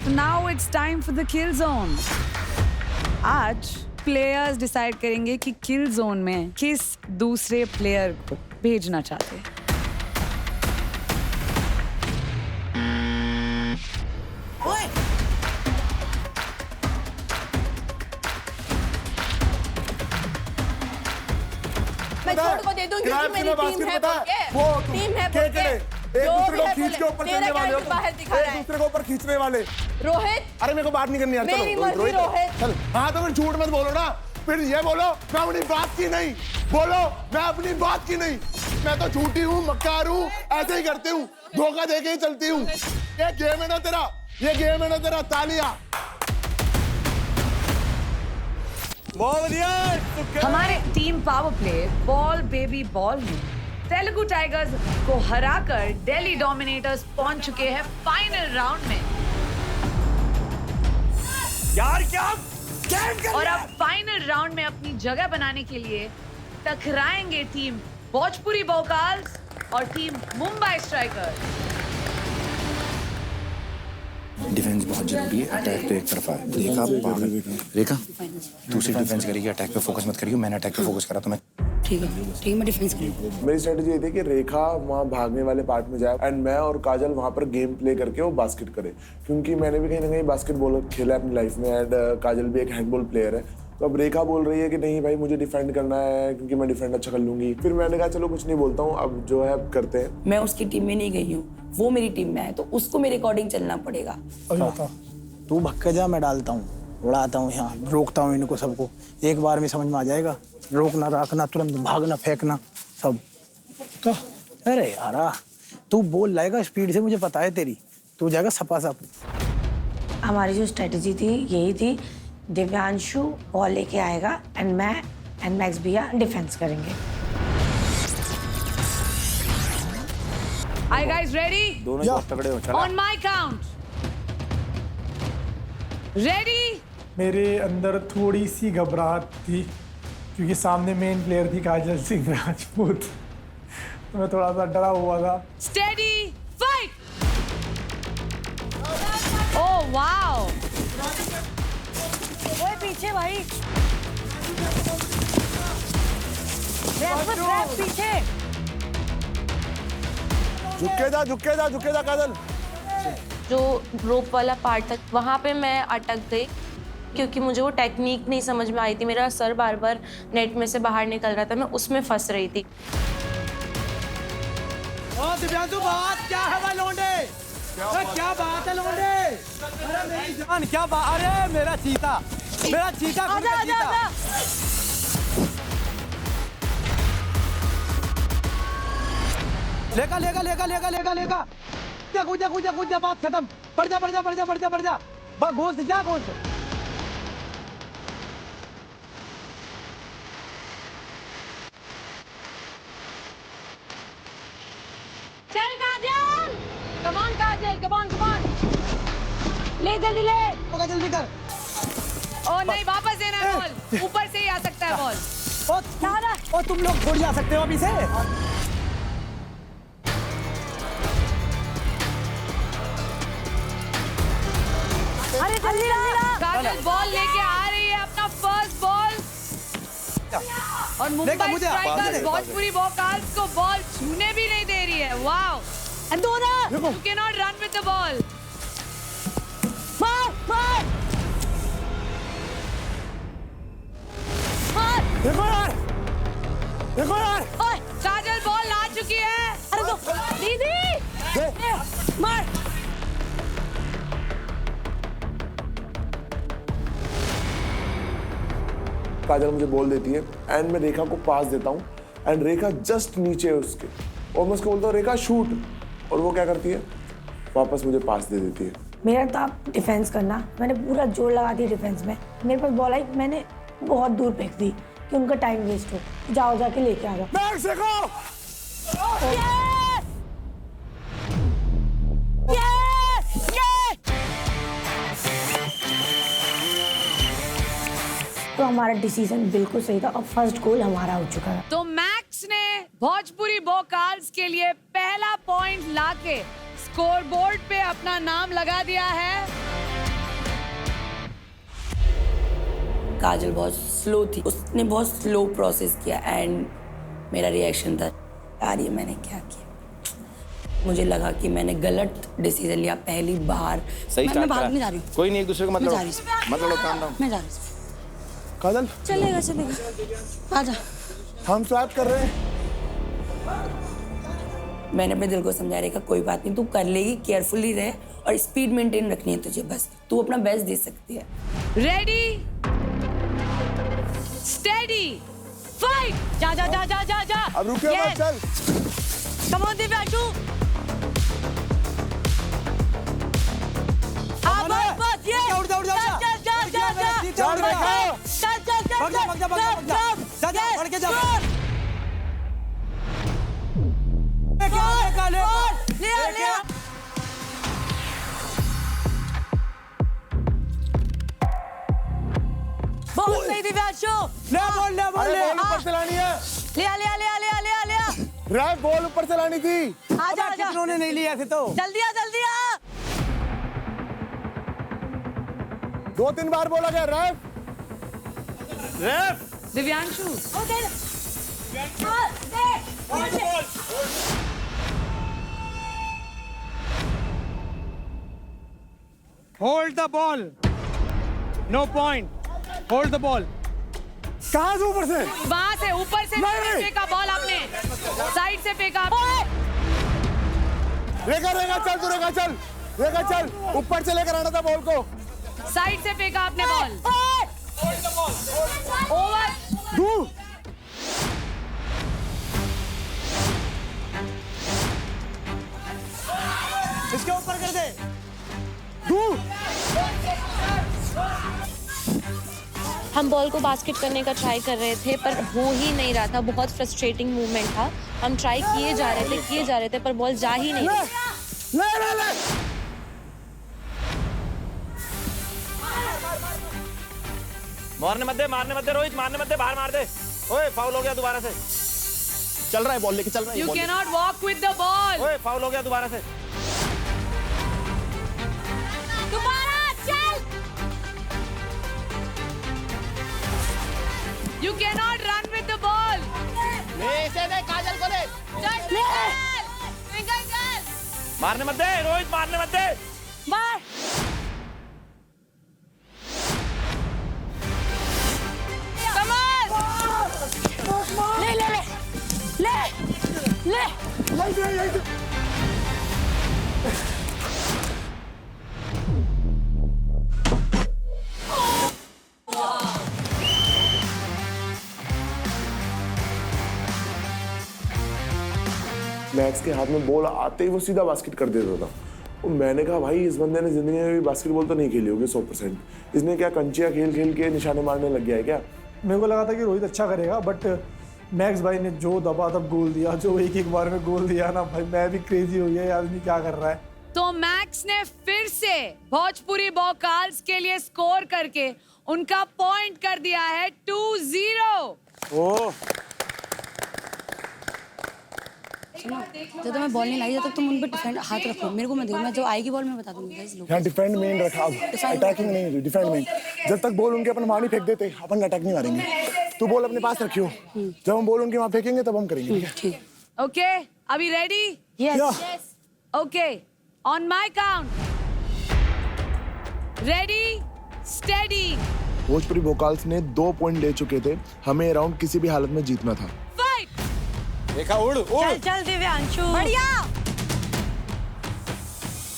Now it's time for the kill zone. आज players decide करेंगे कि किल जोन में किस दूसरे प्लेयर को भेजना चाहते हैं। मैं छोड़ को दे दूंगी कि मेरी टीम है बोल के, टीम है बोल के, एक दूसरे को खींच के ऊपर चढ़ने वाले हो, बाहर दिखा रहा है, एक दूसरे को ऊपर खींचने वाले। रोहित, अरे मेरे को बात नहीं करनी यार, मेरी मर्जी रोहित। चल, हाँ तो फिर झूठ मत बोलो ना, फिर ये बोलो मैं अपनी बात की नहीं, बोलो मैं अपनी बात की नहीं, मैं तो झूठी हूँ, मक्कार हूँ, ऐसे ही करती हूँ, धोखा देके ही चलती हूँ। ये गेम है ना तेरा, ये गेम है ना तेरा, तालियां। हमारे team power play ball baby ball में तेलुगु टाइगर्स को हराकर दिल्ली डोमिनेटर्स पहुंच चुके हैं फाइनल राउंड में। यार क्या और अब फाइनल राउंड में अपनी जगह बनाने के लिए टकराएंगे टीम भोजपुरी भोकाल्स और टीम मुंबई स्ट्राइकर्स। डिफेंस बहुत जरूरी है, अटैक तो एक तरफा है। रेखा तू सिर्फ डिफेंस करेगी, अटैक पे फोकस मत करियो। मैंने अटैक पे फोकस करा तो मैं ठीक है मैं डिफेंस करूंगा। मेरी स्ट्रेटजी ये थी कि रेखा वहाँ भागने वाले पार्ट में जाए एंड मैं और काजल वहाँ पर गेम प्ले करके वो बास्केट करे, क्योंकि मैंने भी कहीं ना कहीं बास्केटबॉल खेला है अपनी लाइफ में एंड काजल भी एक हैंडबॉल प्लेयर है। तो अब रेखा बोल रही है कि नहीं भाई मुझे डिफेंड करना है क्योंकि मैं डिफेंड अच्छा कर लूंगी। फिर मैंने कहा चलो कुछ नहीं बोलता हूँ, अब जो है अब करते हैं। मैं उसकी टीम में नहीं गई हूँ, वो मेरी टीम में है तो उसको मेरे अकॉर्डिंग चलना पड़ेगा। तू भक्का जा, मैं डालता हूँ, उड़ाता हूँ, यहाँ रोकता हूँ इनको सबको, एक बार में समझ में आ जाएगा। रोकना, रखना, तुरंत भागना, फेंकना सब। तो अरे यार तू बोल लाएगा स्पीड से, मुझे पता है तेरी, तू जाएगा सपा सप। हमारी जो स्ट्रेटजी थी यही थी, दिव्यांशु बॉल लेके आएगा एंड मैं एंड मैक्स भैया डिफेंस करेंगे। Are you guys ready? दोनों बहुत तगड़े हो। चला On my count. Ready? मेरे अंदर थोड़ी सी घबराहट थी क्योंकि सामने मेन प्लेयर थी काजल सिंह राजपूत, तो मैं थोड़ा सा डरा हुआ था। Steady, fight! Oh wow! ओए पीछे भाई, पीछे झुके जा काजल। जो रोप वाला पार्ट था वहाँ पे मैं अटक गई क्योंकि मुझे वो टेक्निक नहीं समझ में आई थी। मेरा सर बार बार नेट में से बाहर निकल रहा था, मैं उसमें फंस रही थी। दिव्यांशु बात क्या है भाई लौंडे? क्या बात है लौंडे? अरे मेरी जान क्या बात? अरे मेरा चीता आजा आजा आजा। लेगा कूद जा, बात खत्म। बढ़ जा घोष जा घोष। चल काजल, कम ऑन ले जल्दी ले। जल्दी कर। ओ नहीं, वापस देना है बॉल, ऊपर से ही आ सकता है बॉल। ओ तुम लोग छोड़ जा सकते हो अभी से। अरे जल्दी ला। काजल बॉल लेके आ रही है, अपना फर्स्ट बॉल, और मुंबई स्ट्राइकर्स भोजपुरी भोकाल्स को बॉल छूने भी नहीं दे रही है। Wow, you can not run with the ball. मार देखो यार ओए, काजल बॉल ला चुकी है। अरे तो दीदी मार। काजल मुझे बोल देती है एंड मैं रेखा को पास देता हूँ एंड रेखा जस्ट नीचे है उसके, और मैं उसको बोलता हूँ रेखा शूट, और वो क्या करती है वापस मुझे पास दे देती है। मेरा तो आप डिफेंस करना, मैंने पूरा जोर लगा दिया डिफेंस में। मेरे पास बॉल आई, मैंने बहुत दूर फेंक दी कि उनका टाइम वेस्ट हो। जाओ जाके लेके आ जाओ। तो हमारा डिसीजन बिल्कुल सही था और फर्स्ट गोल हमारा हो चुका है। तो मैक्स ने भोजपुरी भोकाल्स के लिए पहला पॉइंट लाके स्कोरबोर्ड पे अपना नाम लगा दिया है। काजल बहुत स्लो थी, उसने बहुत स्लो प्रोसेस किया एंड मेरा रिएक्शन था यार ये मैंने क्या किया। मुझे लगा कि मैंने गलत डिसीजन लिया पहली बार। सही मैं भागने जा रही हूँ। कोई नहीं, एक दूसरे को मैं जा मतलब रही हूँ। Calm down. मैं जा रही हूँ। काजल चलेगा आजा। हम स्वैप कर रहे हैं। मैंने अपने दिल को समझा रही कोई बात नहीं, तू कर लेगी, केयरफुली रहे और स्पीड मेंटेन रखनी है तुझे, बस तू अपना बेस्ट दे सकती है। Ready steady fight. जा जा जा जा जा जा। अब रुकिए मत, चल। Come on Divyanshu. उड़ जा चल बढ़ के जा। बहुत सही दिव्यांशु। ले बोल बॉल ऊपर से लानी है। लिया रैफ बॉल ऊपर से लानी थी। आजा कितनों ने नहीं लिया थे तो। जल्दी आ 2-3 बार बोला गया रैफ। Divyanshu. Hold the ball, no point. Hold the ball. कहाँ से ऊपर से? वहां से ऊपर से फेंका बॉल आपने, साइड से फेंका आपने। रेखा चल, तू रेखा चल। ऊपर से लेकर आना था बॉल को। साइड से फेंका आपने बॉल। ओवर। इसके ऊपर कर दे। हम बॉल को बास्केट करने का ट्राई कर रहे थे पर हो ही नहीं रहा था, बहुत फ्रस्ट्रेटिंग मूवमेंट था। हम ट्राई किए जा रहे थे पर बॉल जा ही नहीं रही। ले। मारने मत दे रोहित, मारने मत दे, बाहर मार दे। ओए फाउल हो गया दोबारा से। चल रहा है बॉल लेके, चल रहा है। You cannot walk with the ball. ओए फाउल हो गया दोबारा से। दोबारा चल। You cannot run with the ball. ले इसे दे, काजल को दे। चल। मारने मत दे रोहित, मारने मत दे। मार। ले। मैक्स के हाथ में बॉल आते ही वो सीधा बास्केट कर देता था। तो मैंने कहा भाई इस बंदे ने जिंदगी में भी बास्केटबॉल तो नहीं खेली होगी 100%। इसने क्या कंचिया खेल के निशाने मारने लग गया है क्या? मेरे को लगा था कि रोहित अच्छा करेगा, बट मैक्स भाई ने जो दबादब गोल दिया, जो एक बार में गोल दिया ना भाई, मैं भी क्रेजी हो गया, ये आदमी क्या कर रहा है। तो मैक्स ने फिर से भोजपुरी बॉकाल्स के लिए स्कोर करके उनका पॉइंट कर दिया है 2-0। ओह जब तक मैं बॉल नहीं लाई जब तक तुम उन पे डिफेंड हाथ रखो, मेरे को मत देखो, मैं जो आएगी बॉल मैं बता दूंगी गाइस लोग। यहाँ डिफेंड मेन रखा, अटैकिंग नहीं, डिफेंड मेन। जब तक बॉल उनके अपन वहाँ नहीं फेंक देते अपन अटैक नहीं मारेंगे। तू बॉल अपने पास रखियो, जब हम बॉल उनके वहाँ फेंकेंगे तब हम करेंगे। ठीक है। ओके, अभी ready? Yes. Okay, on my count, ready steady. Bhojpuri vocals ने 2 पॉइंट ले चुके थे, हमें राउंड किसी भी हालत में जीतना था। रेखा उड़। चल दिव्यांशु, बढ़िया।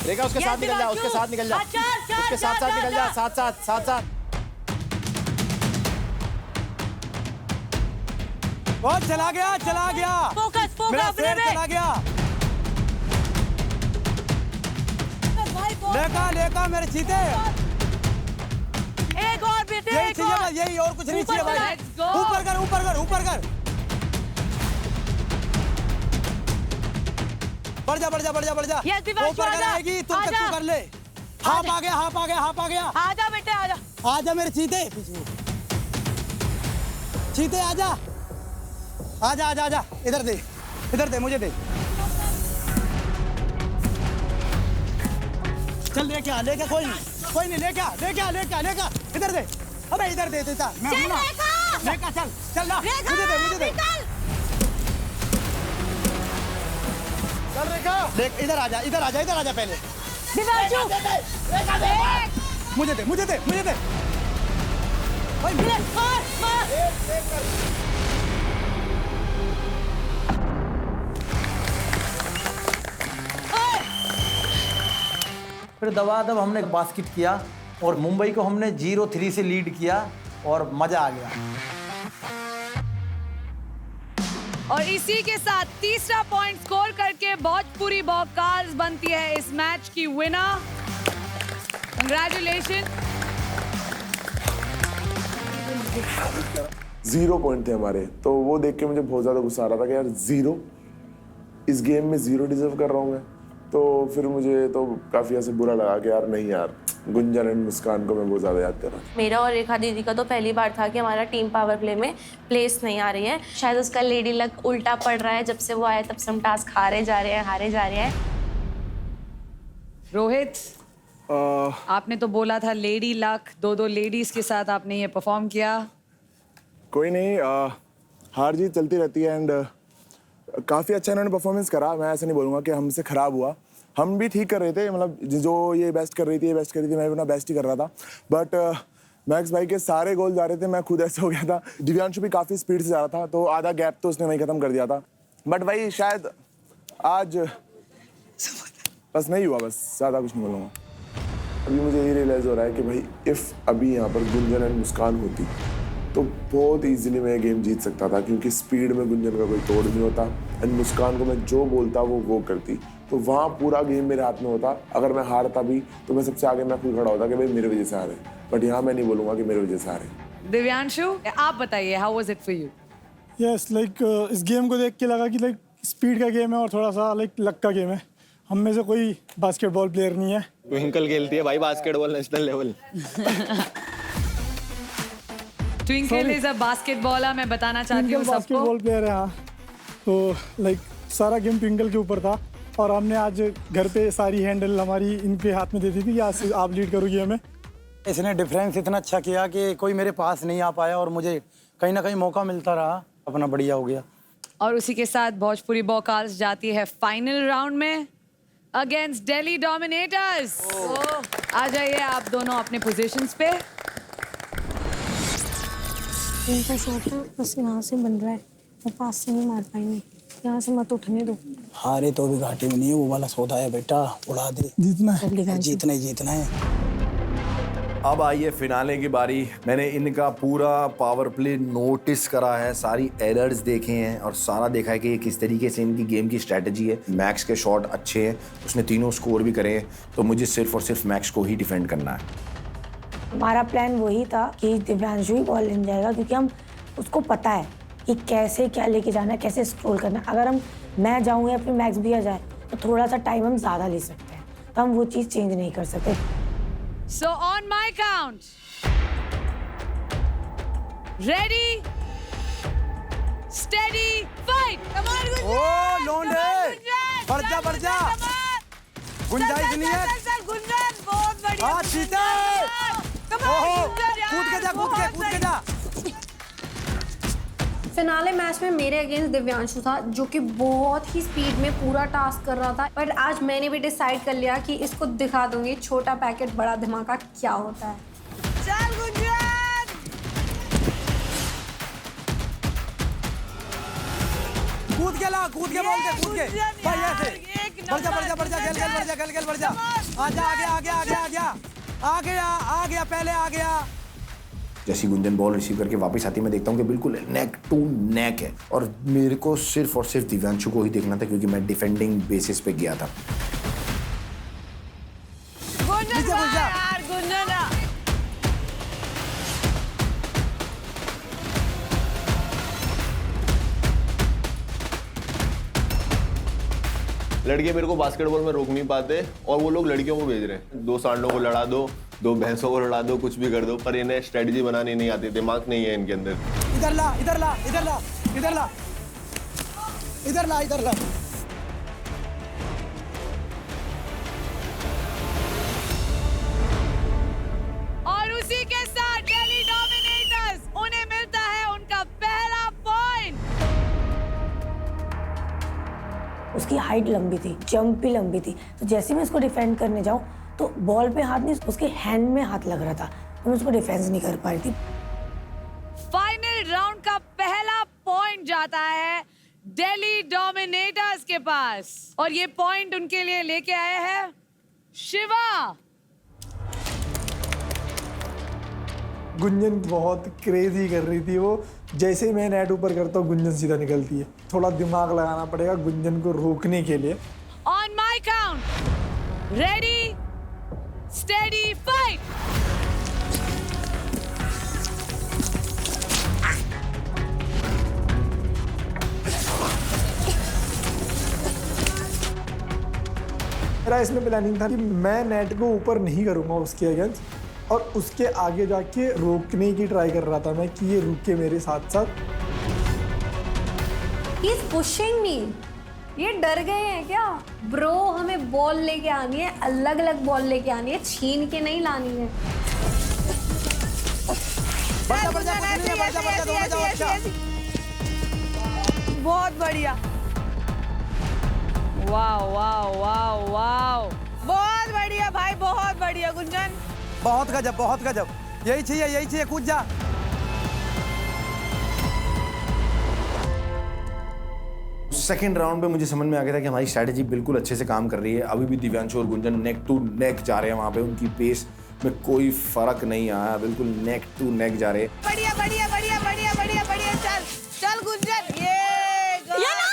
रेखा उसके साथ निकल जा, उसके साथ निकल जा, उसके साथ निकल जा, साथ। बहुत चला गया। फोकस मेरा अपने शेर में। चला गया। लेका मेरे चीते। एक और बेटे, यही चाहिए भाई, यही और कुछ नहीं चाहिए भाई। Let's go. ऊपर कर। बढ़ जा। Yes, दिव्यांशु, ऊपर कर आजा। आएगी, तू आजा। कर ले। हाफ आ गया। आजा बेटे, आजा। आजा मेरे चीते। चीते आजा। इधर दे, मुझे दे। चल लेके कोई नहीं, लेके इधर दे। अबे इधर दे देता मैं हूं ना। रेखा चल चल ना, मुझे दे चल रेखा। देख इधर आ जा पहले। दिव्यांशु मुझे दे भाई मार। फिर दबादब हमने बास्केट किया और मुंबई को हमने 0-3 से लीड किया और मजा आ गया। और इसी के साथ तीसरा पॉइंट स्कोर करके भोजपुरी बॉकार्स बनती है इस मैच की विनर। कंग्रेचुलेशन। 0 पॉइंट थे हमारे, तो वो देख के मुझे बहुत ज्यादा गुस्सा आ रहा था कि यार 0 इस गेम में 0 डिजर्व कर रहा हूँ मैं। तो फिर मुझे तो काफी ऐसे बुरा लगा कि यार नहीं यार, गुंजन एंड मुस्कान को मैं बहुत ज्यादा याद कर रहा था। मेरा और रेखा दीदी का तो पहली बार था कि हमारा टीम पावर प्ले में प्लेस नहीं आ रही है। शायद उसका लेडी लक उल्टा पड़ रहा है, जब से वो आया तब से हम टास्क हारे जा रहे हैं। रोहित, आपने तो बोला था लेडी लक, 2 लेडीज के साथ आपने ये परफॉर्म किया। कोई नहीं, हार जीत चलती रहती है एंड काफ़ी अच्छा इन्होंने परफॉर्मेंस करा। मैं ऐसा नहीं बोलूँगा कि हमसे ख़राब हुआ, हम भी ठीक कर रहे थे। मतलब जो ये बेस्ट कर रही थी मैं भी अपना बेस्ट ही कर रहा था। बट मैक्स भाई के सारे गोल जा रहे थे, मैं खुद ऐसे हो गया था। दिव्यांशु भी काफ़ी स्पीड से जा रहा था, तो आधा गैप तो उसने वहीं ख़त्म कर दिया था। बट भाई शायद आज बस नहीं हुआ, बस ज़्यादा कुछ नहीं बोलूँगा। अभी मुझे ये रियलाइज़ हो रहा है कि भाई इफ़ अभी यहाँ पर गुंजन एंड मुस्कान होती तो बहुत इजीली मैं गेम जीत सकता था, क्योंकि स्पीड में गुंजन का कोई तोड़ नहीं होता एंड मुस्कान को मैं जो बोलता वो करती, तो वहाँ पूरा गेम मेरे हाथ में होता। अगर मैं हारता भी तो मैं सबसे आगे मैं खुद खड़ा होता कि भाई मेरे वजह से हारे, बट यहाँ मैं नहीं बोलूँगा कि मेरे वजह से हारे। दिव्यांशु, आप बताइए, how was it for you? Yes, like इस गेम को देख के लगा कि लाइक स्पीड का गेम है और थोड़ा सा लाइक लक का गेम है। हम में से कोई बास्केटबॉल प्लेयर नहीं है। ट्विंकल खेलती है भाई basketball national level. Twinkle is a basketballer, मैं बताना चाहती हूँ सबको। बास्केटबॉल प्लेयर है, हाँ। तो लाइक सारा गेम ट्विंकल के ऊपर था और हमने आज घर पे सारी हैंडल हमारी इनके हाथ में दे दी थी कि आज आप लीड करोगी हमें। इसने डिफरेंस इतना अच्छा किया कि कोई मेरे पास नहीं आ पाया और मुझे कहीं ना कहीं मौका मिलता रहा, अपना बढ़िया हो गया। और उसी के साथ भोजपुरी बॉकार्स जाती है फाइनल राउंड में अगेंस्ट दिल्ली डोमिनेटर्स। आ जाइए आप दोनों अपने पोजीशंस पे। इनका शॉट ना बस यहाँ से बन रहा है, वो पास से नहीं मार पाएंगे, यहाँ से मत उठने दो। हारे तो भी घाटे में नहीं है, वो वाला सौदा है बेटा, उड़ा दे। जीतना है। अब आई है फिनाले की बारी। मैंने इनका पूरा पावर प्ले नोटिस करा है, सारी एरर्स देखे हैं और सारा देखा है कि ये किस तरीके से इनकी गेम की स्ट्रेटजी है। मैक्स के शॉट अच्छे हैं, उसने तीनों स्कोर भी करे हैं, तो मुझे सिर्फ और सिर्फ मैक्स को ही डिफेंड करना है। हमारा प्लान वही था कि दिव्यांशु ही बॉल लेने जाएगा, क्योंकि हम उसको पता है कि कैसे क्या लेके जाना है, कैसे स्क्रॉल करना है। अगर मैं जाऊँ या फिर मैक्स भी आ जाए तो थोड़ा सा टाइम हम ज़्यादा ले सकते हैं, तो हम वो चीज़ चेंज नहीं कर सकते। So on my count, ready, steady, fight! Come on, Gunjan! ओ लौंडे, बढ़ जा। गुंजाइश नहीं है। गुंजन, बहुत बढ़िया। हाँ, चीता। कूद के जा। फिनाले मैच में मेरे अगेंस्ट दिव्यांशु था, जो कि बहुत ही स्पीड में पूरा टास्क कर रहा था। पर आज मैंने भी डिसाइड कर लिया कि इसको दिखा दूंगी छोटा पैकेट बड़ा धमाका क्या होता है। चल गुंजन! कूद के बोल दे। भाई ऐसे बढ़ जा। आ गया पहले आ गया। जैसी गुंजन बॉल रिसीव करके वापस आती मैं देखता हूँ कि बिल्कुल नेक टू नेक है, और मेरे को सिर्फ और सिर्फ दिव्यांशु को ही देखना था, क्योंकि मैं डिफेंडिंग बेसिस पे गया था। लड़के मेरे को बास्केटबॉल में रोक नहीं पाते और वो लोग लड़कियों को भेज रहे हैं। 2 सांडों को लड़ा दो, 2 भैंसों को लड़ा दो, कुछ भी कर दो, पर इन्हें स्ट्रेटजी बनानी नहीं आती, दिमाग नहीं है इनके अंदर। इधर ला। और उसी के साथ दिल्ली उसकी हाइट लंबी थी, जंप भी लंबी थी, तो जैसे मैं उसको डिफेंड करने जाऊँ तो बॉल पे हाथ नहीं, उसके हैंड में हाथ लग रहा था, तो मैं उसको डिफेंस नहीं कर पा रही थी। फाइनल राउंड का पहला पॉइंट जाता है दिल्ली डोमिनेटर्स के पास और ये पॉइंट उनके लिए लेके आए हैं शिवा। गुंजन बहुत क्रेजी कर रही थी वो, जैसे ही मैं नेट ऊपर करता हूँ गुंजन सीधा निकलती है। थोड़ा दिमाग लगाना पड़ेगा गुंजन को रोकने के लिए। On my count, ready steady fight. मेरा इसमें प्लानिंग था कि मैं नेट को ऊपर नहीं करूँगा उसके अगेंस्ट, और उसके आगे जाके रोकने की ट्राई कर रहा था मैं कि ये रुके मेरे साथ साथ। He's pushing me. ये डर गए हैं क्या? ब्रो हमें बॉल लेके आनी है, अलग अलग बॉल लेके आनी है, छीन के नहीं लानी है। बहुत बढ़िया, वाह वाह वाह वाह, बहुत बढ़िया भाई, बहुत बढ़िया गुंजन, बहुत गजब, बहुत गजब। यही चाहिए, कूद जा। सेकेंड राउंड पे मुझे समझ में आ गया था कि हमारी स्ट्रैटेजी बिल्कुल अच्छे से काम कर रही है। अभी भी दिव्यांशु और गुंजन नेक टू नेक जा रहे हैं, वहाँ पे उनकी पेस में कोई फर्क नहीं आया, बिल्कुल नेक टू नेक जा रहे हैं। बढ़िया बढ़िया बढ़िया बढ़िया बढ़िया बढ़िया, चल चल गुंजन, ये चलो।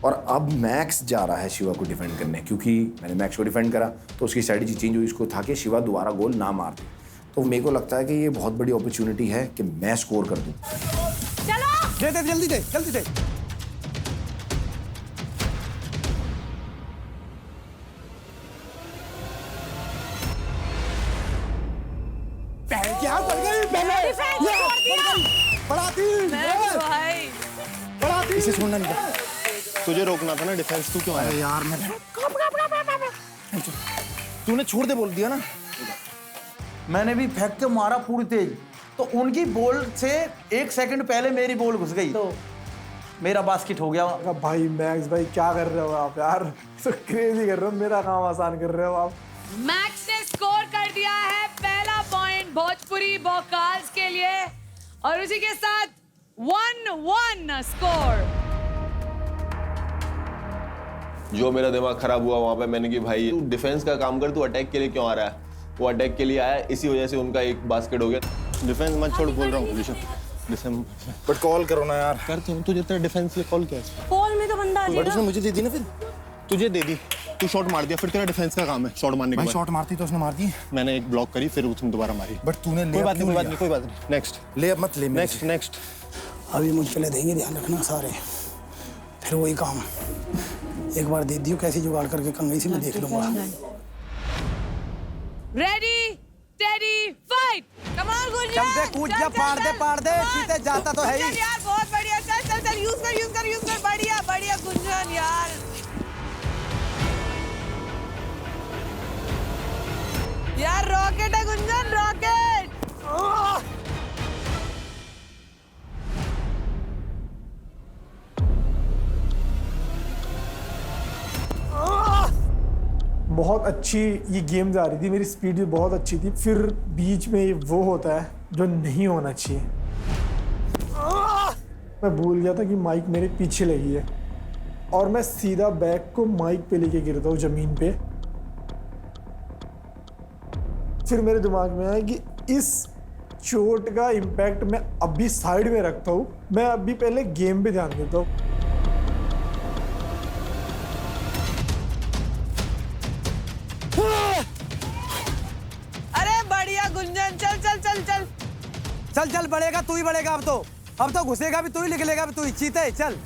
और अब मैक्स जा रहा है शिवा को डिफेंड करने, क्योंकि मैंने मैक्स को डिफेंड करा तो उसकी स्ट्रैटेजी चेंज हुई, इसको था कि शिवा दोबारा गोल ना मार दे। तो मेरे को लगता है कि ये बहुत बड़ी अपॉर्चुनिटी है कि मैं स्कोर कर दूं। चलो दे जल्दी दे, जल्दी दे। क्या कर गई भाई, इसे छोड़ना नहीं था। तुझे रोकना था ना, डिफेंस तू क्यों आया यार? मैं तूने छोड़ दे बोल दिया ना। मैंने भी फेंक के मारा पूरी तेज, तो उनकी बॉल से 1 सेकंड पहले मेरी बॉल घुस गई, तो मेरा बास्केट हो गया। भाई मैक्स भाई क्या कर रहे हो आप यार? तो क्रेजी कर रहे हो, मेरा काम आसान कर रहे हो आप। मैक्स ने स्कोर कर दिया है पहला पॉइंट भोजपुरी बॉकाल्स के लिए और उसी के साथ 1-1 स्कोर। जो मेरा दिमाग खराब हुआ वहां पे, मैंने कि भाई तू डिफेंस का काम कर, तू अटैक के लिए क्यों आ रहा है? वो अटैक के लिए आया, इसी वजह से उनका एक बास्केट हो गया। डिफेंस मत छोड़, बोल रहा हूँ। बट कॉल करो ना यार। करते हूँ, तुझे तेरा डिफेंस लिए कॉल किया है। बॉल में तो बंदा आ बट जाएगा। उसने मुझे दे दी ना, फिर तुझे दे दी, तू शॉट मार दिया, फिर तेरा डिफेंस का काम है शॉट मारने के बाद। शॉट मारती तो उसने मार दी, मैंने एक ब्लॉक करी, फिर उसने दोबारा मारी। बट तूने कोई बात नहीं। नेक्स्ट ले, अब मत ले। नेक्स्ट अभी मुझ पे ले देंगे, ध्यान रखना सारे, फिर वही काम। एक बार दे दियो, कैसी जुगाड़ करके कंगई से मैं देख लूंगा। Ready steady fight, come on Gunjan, जब दे, कूद जा, पार दे, सीधे जाता तो है ही। यार बहुत बढ़िया, चल चल चल, यूज कर, बढ़िया बढ़िया गुंजन यार। यार रॉकेट है गुंजन, रॉकेट। बहुत अच्छी ये गेम जा रही थी, मेरी स्पीड भी बहुत अच्छी थी, फिर बीच में वो होता है जो नहीं होना चाहिए। मैं भूल गया था कि माइक मेरे पीछे लगी है और मैं सीधा बैग को माइक पे लेके गिरता हूँ जमीन पे। फिर मेरे दिमाग में आया कि इस चोट का इम्पैक्ट मैं अभी साइड में रखता हूँ, मैं अभी पहले गेम पे ध्यान देता हूँ। अरे बढ़िया गुंजन, चल चल चल चल चल चल, बढ़ेगा तू ही बढ़ेगा। अब तो घुसेगा भी तू ही, निकलेगा भी तू ही, चीते चल।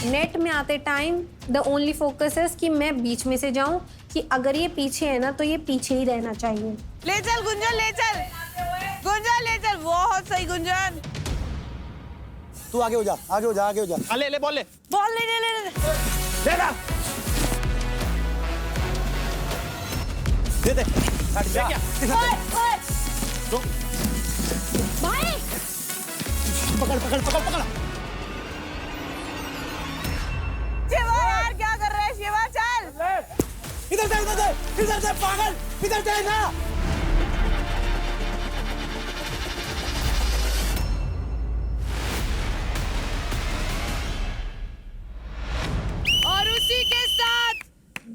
नेट में आते टाइम द ओनली फोकस है कि मैं बीच में से जाऊं, कि अगर ये पीछे है ना तो ये पीछे ही रहना चाहिए। ले चल गुंजन, ले चल गुंजन, ले चल, बहुत सही गुंजन। तू आगे हो जा, आगे हो जा, आगे हो जा। ले बॉल ले, बॉल ले ले ले दे दे। भाई पकड़ पकड़ पकड़ पकड़। शिवा यार क्या कर रहा है शिवा, चल इधर से पागल, इधर से ना। और उसी के साथ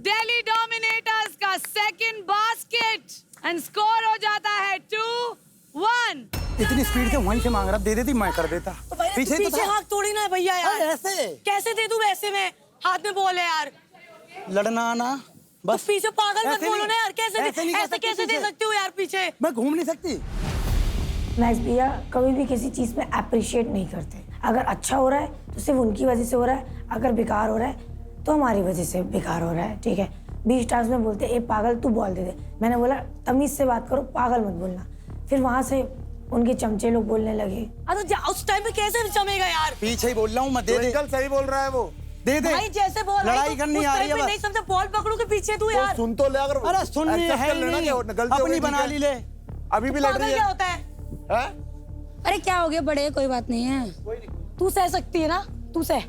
दिल्ली डोमिनेटर्स का सेकंड बास्केट एंड स्कोर हो जाता है 2-1। इतनी स्पीड से वहीं से मांग रहा, दे देती मैं कर देता। पीछे हाथ तोड़ी ना भैया यार, ऐसे कैसे दे दूं वैसे में, हाथ में बॉल है यार। लड़ना ना बस। तो पीछे पागल मत बोलो ना यार, ऐसे कैसे दे सकते हो यार पीछे। मैं घूम नहीं सकती। मैक्स भैया कभी भी किसी चीज़ में अप्रिशिएट नहीं करते। अगर अच्छा हो रहा है तो सिर्फ उनकी वजह से हो रहा है, अगर बेकार हो रहा है तो हमारी वजह से बेकार हो रहा है, ठीक है। 20 टास्क में बोलते ए पागल तू बॉल दे दे, मैंने बोला तमीज से बात करो, पागल मत बोलना। फिर वहां से उनके चमचे लोग बोलने लगे। अरे उस टाइम पे कैसे जमेगा यार। पीछे ही बोल रहा हूँ मैं, दे दे। सही बोल रहा है वो, दे दे। भाई जैसे बॉल लड़ाई करनी आ रही है बस। नहीं समझा, बॉल पकड़ू के पीछे तू यार। सुन तो ले, अगर अरे सुन नहीं है नहीं, अपनी बना ली ले। अभी भी लड़ रही है। क्या होता है? अरे क्या हो गया बड़े, कोई बात नहीं है। तू सह सकती है ना, तू सह,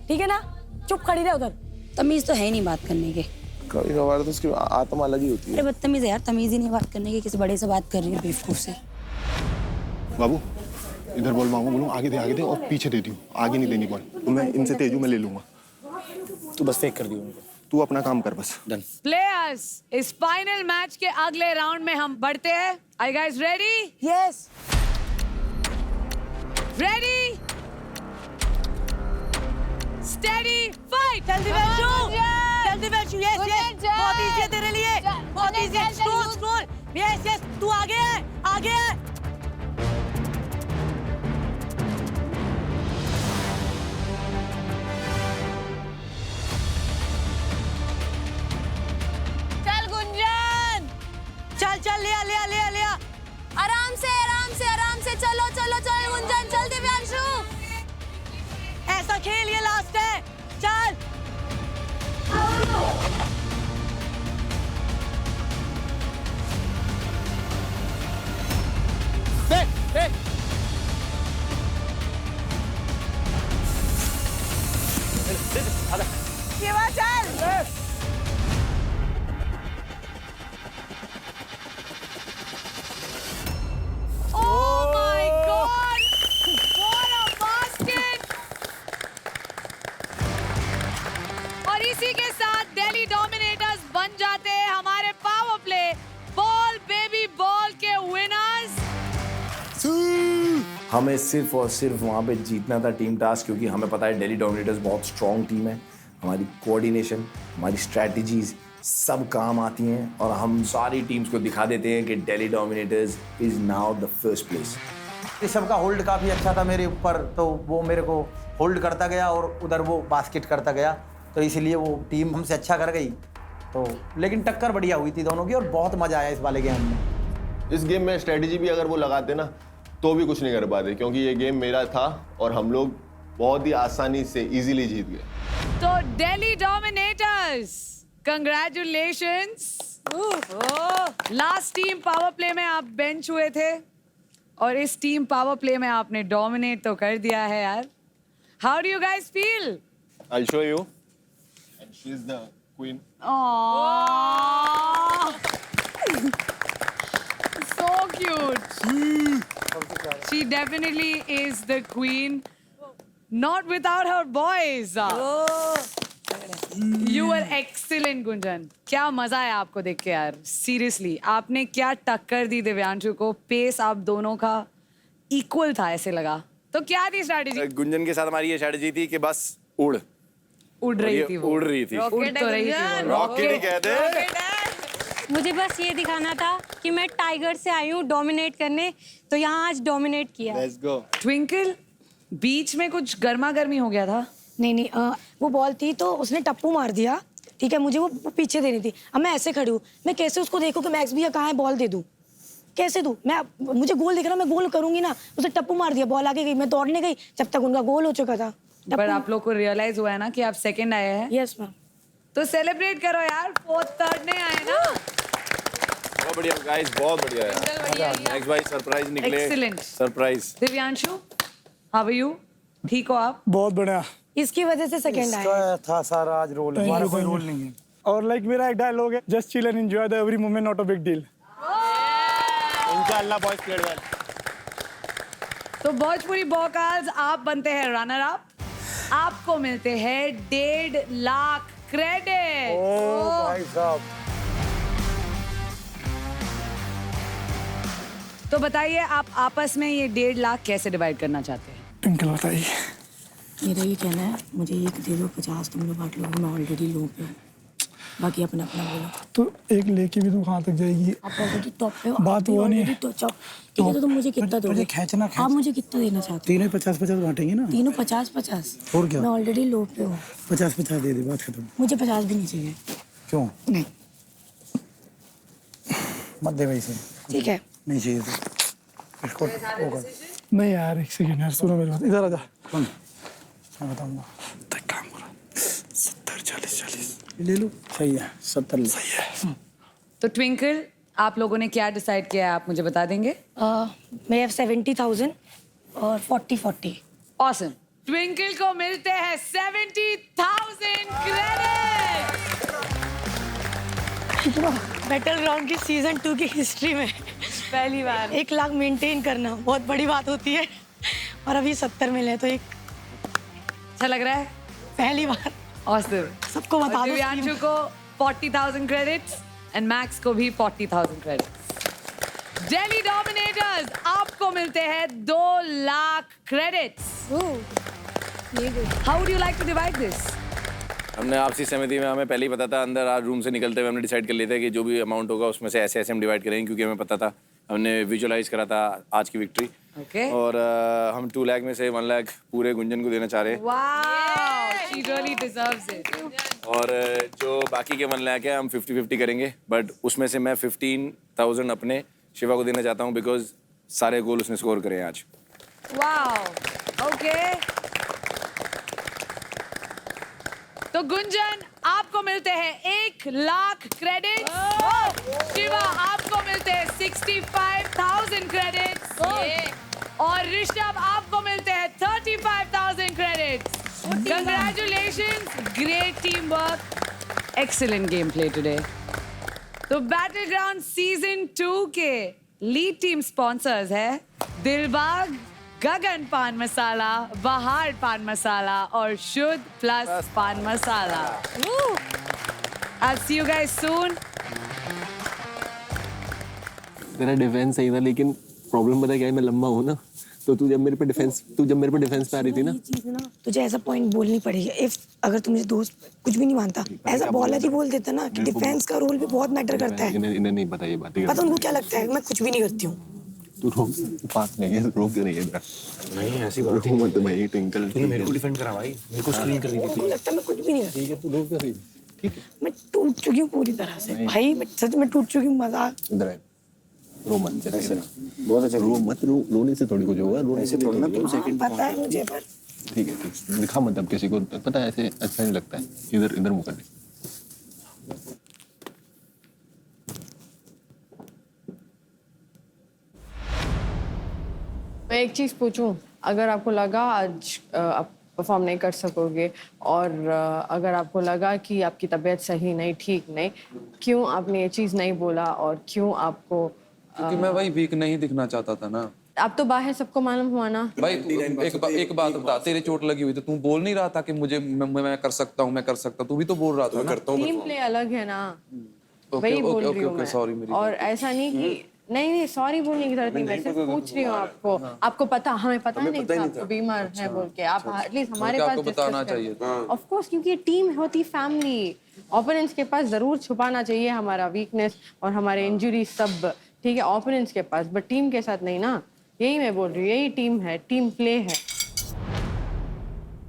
ठीक है ना, चुप खड़ी रहे उधर। तमीज तो है ही नहीं बात करने के। कभी कभार तो उसकी आत्मा अलग ही होती है। अरे बदतमीज है यार, तमीज ही नहीं बात करने की, किसी बड़े से बात कर रही है बेवकूफ से। बाबू इधर बॉल मांगो, बोलूं आगे दे और पीछे दे दी, आगे नहीं देनी बॉल। तो मैं इनसे तेज हूं, मैं ले लूंगा। तू बस फेक कर दी उनको। तू अपना काम कर बस। डन। प्लेयर्स, इस फाइनल मैच के अगले राउंड में हम बढ़ते हैं। Are you guys ready? Yes. Ready? Steady, fight! जल्दी बैठो, यस यस, बहुत इजी है तेरे लिए, बहुत इजी है। स्क्रोल, यस यस, तू आगे है, आगे है। चल गुंजन, चल लिया। आराम से चलो गुंजन, चल दिव्यांशु। ऐसा खेल, ये लास्ट है, चल। शिवा चल। Oh my God! What a basket! और इसी के साथ दिल्ली डोमिनेटर्स बन जाते हैं हमारे power play ball baby ball के विनर्स। हमें सिर्फ और सिर्फ वहाँ पे जीतना था टीम टास्क, क्योंकि हमें पता है दिल्ली डोमिनेटर्स बहुत स्ट्रॉन्ग टीम है। हमारी कोऑर्डिनेशन, हमारी स्ट्रैटेजीज सब काम आती हैं और हम सारी टीम्स को दिखा देते हैं कि Delhi Dominators is now the first place. Rishabh का होल्ड काफ़ी अच्छा था मेरे ऊपर, तो वो मेरे को होल्ड करता गया और उधर वो बास्केट करता गया, तो इसलिए वो टीम हमसे अच्छा कर गई। तो लेकिन टक्कर बढ़िया हुई थी दोनों की और बहुत मज़ा आया इस वाले गेम में। इस गेम में स्ट्रेटेजी भी अगर वो लगाते ना तो भी कुछ नहीं कर पाते, क्योंकि ये गेम मेरा था और हम लोग बहुत ही आसानी से इजीली जीत गए। तो Delhi Dominators, congratulations. Last team power play में आप बेंच हुए थे और इस टीम पावर प्ले में आपने डोमिनेट तो कर दिया है यार। How do you guys feel? I'll show you. And she's the queen. Aww. So cute. She definitely is the queen. Not without her boys. You were excellent, Gunjan. क्या मजा आया आपको देख के यार, सीरियसली। आपने क्या टक्कर दी दिव्यांशु को, पेस आप दोनों का इक्वल था ऐसे लगा। तो क्या थी स्ट्रैटेजी? गुंजन के साथ हमारी ये स्ट्रैटेजी थी कि बस उड़ रही थी वो। उड़ रही थी। उड़ तो रही थी। रॉकेट ही कहते। मुझे बस ये दिखाना था कि मैं टाइगर से आई हूँ डोमिनेट करने, तो यहाँ आज डोमिनेट किया। Let's go. ट्विंकल, बीच में कुछ गर्मा गर्मी हो गया था। नहीं वो बॉल थी तो उसने टप्पू मार दिया, ठीक है, मुझे वो पीछे देनी थी। अब मैं ऐसे खड़ी हूँ, मैं कैसे उसको देखूँ कि मैक्स भैया कहाँ है, बॉल दे दूँ, कैसे दूँ मैं? मुझे गोल दिख रहा, मैं गोल करूंगी ना। उसने टप्पू मार दिया, बॉल आगे गई, मैं दौड़ने गई जब तक उनका गोल हो चुका था। पर आप लोग को रियलाइज हुआ है ना कि आप सेकंड आए हैं। Yes ma'am. तो सेलिब्रेट करो यार, फोर्थ थर्ड नहीं आए ना। बहुत बढ़िया गाइस, बहुत बढ़िया यार। नेक्स्ट भाई सरप्राइज निकले। Excellent. Surprise. Divyanshu, how are you? ठीक हो आप? बहुत बढ़िया। इसकी वजह से सेकंड आया। इसका था सारा आज रोल, हमारा कोई रोल नहीं है। और लाइक मेरा एक डायलॉग है, just chill and enjoy the every moment, not a big deal. इंशाल्लाह बॉयज प्लेड वेल। तो भोजपुरी बॉकाल्स आप बनते हैं रनर अप, आपको मिलते हैं 1.5 लाख क्रेडिट। ओ भाई साहब। तो बताइए आप आपस में ये 1.5 लाख कैसे डिवाइड करना चाहते हैं? ट्विंकल बताइए। मेरा ये कहना है, मुझे 1 दे दो, 50 तुम लोग बांट लो, मैं ऑलरेडी लो पे हूँ। बाकी अपना अपना बोलो। तो एक लेके भी तू कहाँ तक जाएगी? आप ऑलरेडी टॉप पे हो। बात वो नहीं है। ठीक है, तो तुम मुझे कितना दोगे? खींचना आप मुझे कितना देना चाहते हो? तीनों 50-50 बांटेंगे ना। तीनों 50-50। और क्या? मैं ऑलरेडी लो पे हूँ। 50-50 दे दे, बात खत्म। मुझे 50 भी नहीं चाहिए। क्यों? नहीं। मत दे वैसे। ठीक है। नहीं चाहिए तो इसको होगा। नहीं यार, एक सेकंड यार, सुनो मेरी बात, इधर आ जा। मैं बताऊंगा। 70-40 ले लो। सही है, 70 ले। सही है। तो ट्विंकल, आप लोगों ने क्या डिसाइड किया है, आप मुझे बता देंगे? मैं 70,000 और 40-40। ऑसम। ट्विंकल को मिलते हैं 70,000 क्रेडिट। बैटल ग्राउंड की सीजन 2 की हिस्ट्री में पहली बार 1 लाख मेंटेन करना बहुत बड़ी बात होती है, और अभी 70 मिले तो एक अच्छा लग रहा है? पहली बार। ऑसम। सबको बता दो। दिव्यांशु को 40,000 क्रेडिट्स एंड मैक्स को भी 40,000 क्रेडिट्स। दिल्ली डोमिनेटर्स, आपको मिलते हैं 2 lakh credits. How would you like to divide this? हमने आपसी सहमति में, हमें पहले ही पता था, अंदर आज रूम से निकलते हुए हमने डिसाइड कर लिया था कि जो भी अमाउंट होगा उसमें से ऐसे ऐसे हम डिवाइड करेंगे, क्योंकि हमें पता था, हमने विजुअलाइज करा था आज की विक्ट्री। Okay. और हम 2 लाख में से 1 लाख पूरे गुंजन को देना चाह रहे हैं। Wow, she really deserves it. और जो बाकी के 1 लाख है हम 50-50 करेंगे, बट उसमें से मैं 15,000 अपने शिवा को देना चाहता हूँ, बिकॉज सारे गोल उसने स्कोर करे हैं आज। Wow, okay. तो गुंजन, आपको मिलते हैं 1 लाख क्रेडिट। शिवा, आपको मिलते हैं 65,000 क्रेडिट। और ऋषभ, आपको मिलते हैं 35,000 credit. Congratulations, great teamwork, excellent gameplay today. तो बैटलग्राउंड सीजन 2 के लीड टीम स्पॉन्सर्स है दिलबाग, गगन पान मसाला, बहार पान मसाला और शुद्ध प्लस पान मसाला। I'll see you guys soon. तेरा डिफेंस सही था, लेकिन प्रॉब्लम पता क्या है, मैं लंबा हूँ ना, तो तू जब मेरे पे डिफेंस पे आ रही थी ना, चीज ना तुझे ऐसा पॉइंट बोलनी पड़ेगी। इफ अगर तू मुझे दोस्त कुछ भी नहीं मानता, ऐसा बॉलर ही बोल देता ना कि डिफेंस का रोल भी बहुत मैटर करता है। इन्हें नहीं पता ये बातें। पता उनको क्या लगता है, मैं कुछ भी नहीं करती हूँ। तू रोक, पास नहीं है, रोक नहीं है इधर। नहीं ऐसी बात रोक मत भाई, ट्विंकल। तूने मेरे को डिफेंड करा भाई, मेरे को स्क्रीन कर दी उनको लगता है मैं कुछ भी नहीं करती। ठीक है, तू रोक कर रही। ठीक है, मैं टूट चुकी हूँ पूरी तरह से भाई, मैं सच में टूट चुकी हूँ। मजाक। इधर है, रो मत जरा इधर। बहुत अच्छा, रो मत, रोने से थोड़ी कुछ होगा, रोने से थोड़ी ना। तुम सेकंड पता है मुझे, पर ठीक है, ठीक, दिखा मत अब किसी को, पता है ऐसे अच्छा नहीं लगता है। इधर इधर मुकर दे। मैं एक चीज़ पूछूं, अगर आपको लगा आज आप परफॉर्म नहीं कर सकोगे, और अगर आपको लगा कि आपकी तबीयत सही नहीं, ठीक नहीं, क्यों आपने ये चीज़ नहीं बोला, और क्यों आपको? क्योंकि मैं वही वीक नहीं दिखना चाहता था ना। आप तो बाहर सबको मालूम हुआ ना भाई। एक बात बता, तेरे चोट लगी हुई तो तू बोल नहीं रहा था कि मुझे मैं कर सकता हूँ, मैं कर सकता हूँ। तू भी तो बोल रहा था ना। टीम प्ले अलग है ना, ओके वही बोल रही हूँ ओके मैं। सॉरी मेरी। और ऐसा नहीं कि नहीं सॉरी बोलने की जरूरत नहीं, मैं सिर्फ पूछ रही हूँ आपको। आपको पता, हमें पता नहीं था आपको बीमार है बोल के। आप एटलीस्ट हमारे पास आपको बताना चाहिए था। ऑफ कोर्स, क्योंकि ये टीम होती फैमिली, ओपोनेंट्स के पास जरूर छुपाना चाहिए हमारा वीकनेस और हमारे इंजरी सब, ठीक है, ओपोनेंट्स के पास, बट टीम के साथ नहीं ना। यही मैं बोल रही हूँ, यही टीम है, टीम प्ले है।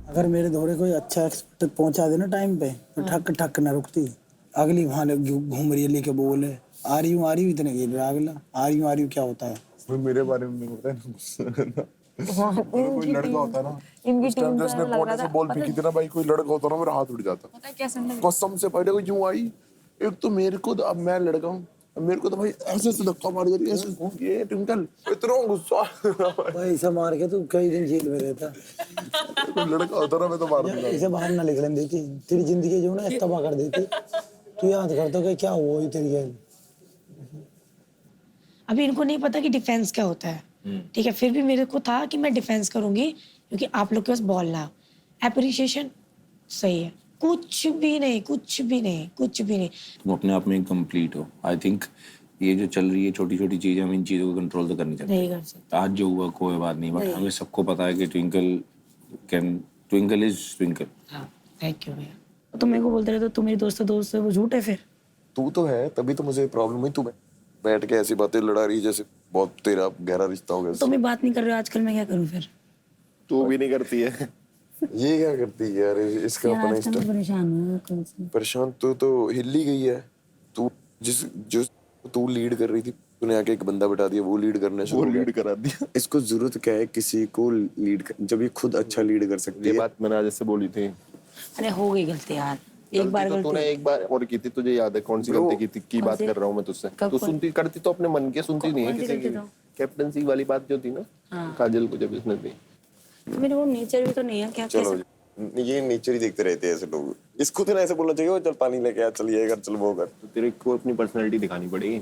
अगर मेरे दौरे कोई अच्छा एक्सपर्ट पहुंचा देना टाइम पे, तो ठक ठक ना रुकती। अगली वहां घूम रही है लेके बोले आ रही हूँ इतने की अगला आ रही हूँ क्या होता है। मेरे बारे में नहीं होता है कोई लड़का होता ना, इस टाइम जिसने कोने से बॉल फेंकी थी ना भाई, कोई लड़का होता ना, मेरा हाथ उड़ जाता कसम से। पहले यूं आई एक तो मेरे को, अब मैं लड़का हूँ, मेरे को तो भाई ऐसे धक्का मार जा रही है, ऐसे ये ट्विंकल इतना गुस्सा भाई इसे मार के तू कई दिन जेल में रहता। कोई लड़का होता ना मैं तो मार दूंगा। इसे बाहर ना निकलने देती, तेरी जिंदगी जो ना तबाह कर देती। तू याद करता कि क्या हुआ तेरी गेम। अभी इनको नहीं पता कि डिफेंस क्या होता है, ठीक है, फिर भी मेरे को था कि मैं डिफेंस करूंगी क्योंकि आप लोग के पास बॉल ना। एप्रिशिएशन सही है, कुछ भी नहीं, कुछ भी नहीं, कुछ भी नहीं। तुम अपने आप में कंप्लीट हो। आई थिंक ये जो चल रही है छोटी छोटी चीजें, हम इन चीजों को कंट्रोल तो करनी चाहिए। नहीं कर सकते। आज जो हुआ कोई बात नहीं, बट हमें सबको पता है कि ट्विंकल इज ट्विंकल। हाँ, थैंक यू भैया। तो मेरे को बोलते रहे तो तू मेरी दोस्त है, वो झूठ है फिर। तू तो है, तभी तो मुझे प्रॉब्लम हुई। तू बैठ के ऐसी बातें लड़ा रही जैसे बहुत तेरा गहरा रिश्ता हो गया। तो मैं बात नहीं कर रही हूँ आजकल, मैं क्या करूँ फिर? तू भी नहीं करती है। ये क्या करती है यार, इसका अपना आजकल परेशान हूँ। परेशान तो हिल्ली गई है। तू जो तू लीड कर रही थी, तूने आके एक बंदा बैठा दिया, वो लीड करना शुरू लीड करा दिया। इसको जरूरत क्या है किसी को लीड जब ये खुद अच्छा लीड कर सकती है। ये बात मैंने आज ऐसे बोली थी। अरे हो गई गलती यार, एक बार तो तूने एक बार और की थी, तुझे याद है कौन सी गलती की बात कर रहा हूँ मैं तुझसे? तू सुनती करती तो अपने मन की सुनती नहीं है किसी की। कैप्टनसी वाली बात जो थी ना काजल को जब इसने दी। मेरे वो नेचर भी तो नहीं है क्या? चलो ये नेचर ही देखते रहते हैं ऐसे लोग। इसको तो ऐसे बोलना चाहिए, चल पानी लेके आ, चल ये कर, चल वो कर। तो तेरे को अपनी पर्सनालिटी दिखानी पड़ेगी।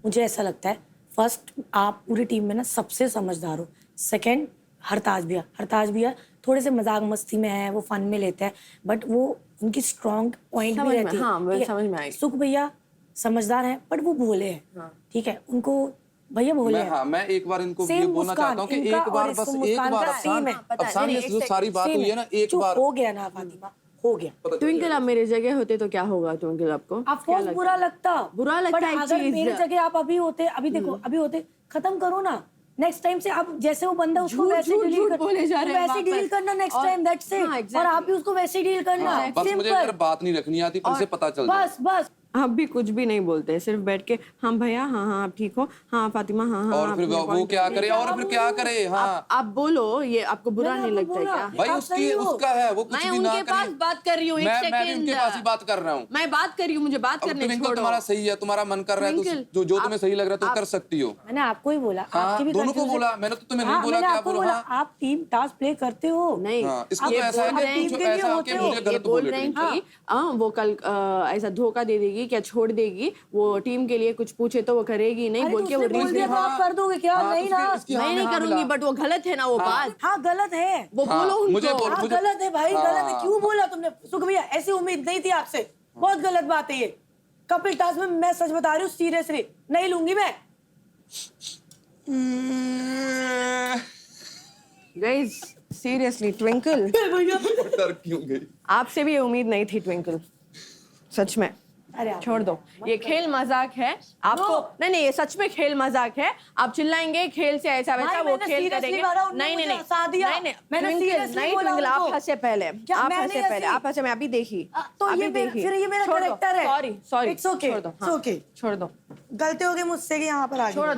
मुझे ऐसा लगता है फर्स्ट आप पूरी टीम में ना सबसे समझदार हो। सेकंड हरताज भैया थोड़े से मजाक मस्ती में है, वो फन में लेते हैं, बट वो उनकी स्ट्रॉन्ग पॉइंट भी रहती है। हाँ, समझ में आई। सुख भैया समझदार हैं बट वो भोले हैं, ठीक है, उनको भैया भोले हैं। हाँ, मैं एक बार इनको ये बोलना चाहता हूँ कि एक बार बस एक बार अफसान ये जो सारी बात हुई है ना, एक बार हो गया ना फातिमा, हो गया। ट्विंकल आप मेरे जगह होते तो क्या होगा ट्विंकल आपको? आपको बुरा लगता है अगर मेरी जगह आप अभी होते, अभी देखो अभी होते, खत्म करो ना। नेक्स्ट टाइम से आप जैसे वो बंदा उसको वैसे डील वैसे डील करना नेक्स्ट टाइम, दैट्स इट। और आप भी उसको वैसे डील करना। बस मुझे अगर बात नहीं रखनी आती तो इसे पता चल जाए। बस आप भी कुछ भी नहीं बोलते, सिर्फ बैठ के हाँ भैया, हाँ हाँ आप ठीक हो, हाँ फातिमा, हाँ हाँ। और फिर वो क्या करे, और फिर क्या करे? हाँ आप बोलो, ये आपको बुरा नहीं लगता है क्या? भाई उसका है, वो कुछ भी ना करे। उनके पास बात कर रही हूँ, एक सेकंड। मैं उनके पास ही बात कर रहा हूँ। मैं बात कर रही हूँ, मुझे बात करने छोड़ो। तुम्हारा सही है, तुम्हारा मन कर रहा है तो जो तुम्हें सही लग रहा है तो कर सकती हो। मैंने आपको ही बोला, आपकी भी दोनों को बोला, मैंने तो तुम्हें नहीं बोला कि आप बोलो। आप टीम टास्क प्ले करते हो। नहीं, इसको तो ऐसा है कि मुझे गलत बोल रहे हैं। वो कल ऐसा धोखा दे देगी क्या, छोड़ देगी, वो टीम के लिए कुछ पूछे तो वो करेगी नहीं, बोल के वो आप कर दोगे क्या? नहीं ना, मैं नहीं करूंगी, बट वो गलत है ना वो बात। हाँ गलत है, वो बोलो उनको। गलत है भाई, गलत है। क्यों बोला तुमने? सुख भैया ऐसी उम्मीद नहीं थी आपसे, बहुत गलत बात है ये। कपिल टास्क में मैं सच बता रही हूँ, सीरियसली नहीं लूंगी मैं। गाइस सीरियसली ट्विंकल, डर क्यों गई? आपसे भी ये उम्मीद नहीं थी ट्विंकल, सच में। छोड़ दो, ये खेल मजाक है आपको। नहीं, ये सच में खेल मजाक है। आप चिल्लाएंगे खेल से ऐसा वैसा, वो खेल करेंगे। नहीं, ट्विंकल आप हंसे पहले, आप हंसे, मैं अभी देखी। तो ये फिर ये मेरा कैरेक्टर है। Sorry, it's okay, it's okay, छोड़ दो। गलती हो गई मुझसे कि यहाँ पर आ गई। छोड़ो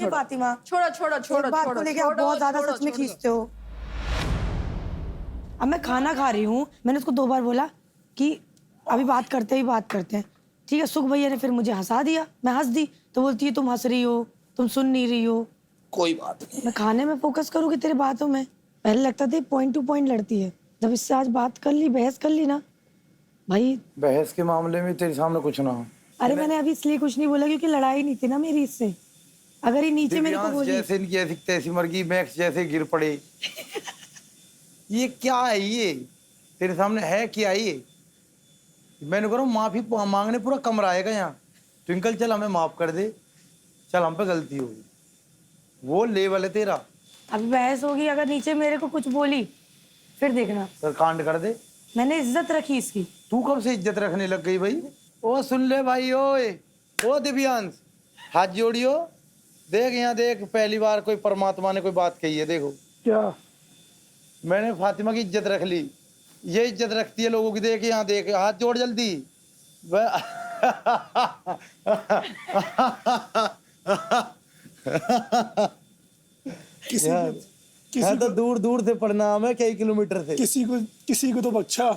फातिमा, छोड़ो। बात को लेके आप बहुत ज्यादा सच में खींचते हो। अब मैं खाना खा रही हूँ, मैंने उसको 2 बार बोला कि अभी बात करते हैं, ठीक है। सुख भैया ने फिर मुझे हंसा दिया, मैं हंस दी तो बोलती है तुम हंस रही हो, तुम सुन नहीं रही हो। कोई बात नहीं, मैं खाने में फोकस करूँगी तेरी बातों में। पहले लगता था पॉइंट टू पॉइंट लड़ती है, जब इससे आज बात कर ली, बहस कर ली ना भाई। बहस के मामले में तेरे सामने कुछ ना हो। अरे मैंने अभी इसलिए कुछ नहीं बोला क्योंकि लड़ाई नहीं थी ना मेरी इससे। अगर ये नीचे मेरे को बोली जैसे इनकी ऐसी तैसी मर गई, मैक्स जैसे गिर पड़े। ये क्या है? ये तेरे सामने है क्या? ये मैंने कह रहा हूँ माफी मांगने पूरा कमरा आएगा यहाँ। ट्विंकल चल हमें माफ कर दे, चल हम पे गलती होगी, वो लेवल है तेरा। अभी बहस होगी, अगर नीचे मेरे को कुछ बोली फिर देखना सर कांड कर दे। मैंने इज्जत रखी इसकी। तू कब से इज्जत रखने लग गई भाई? ओ सुन ले भाई, ओ दिव्यांश हाथ जोड़ियो। देख यहाँ देख, पहली बार कोई परमात्मा ने कोई बात कही है। देखो क्या मैंने फातिमा की इज्जत रख ली, ये इज्जत रखती है लोगों की। देख यहाँ देख, हाथ जोड़ जल्दी। है तो दूर दूर से प्रणाम है, कई किलोमीटर से। किसी को तो बख्शा।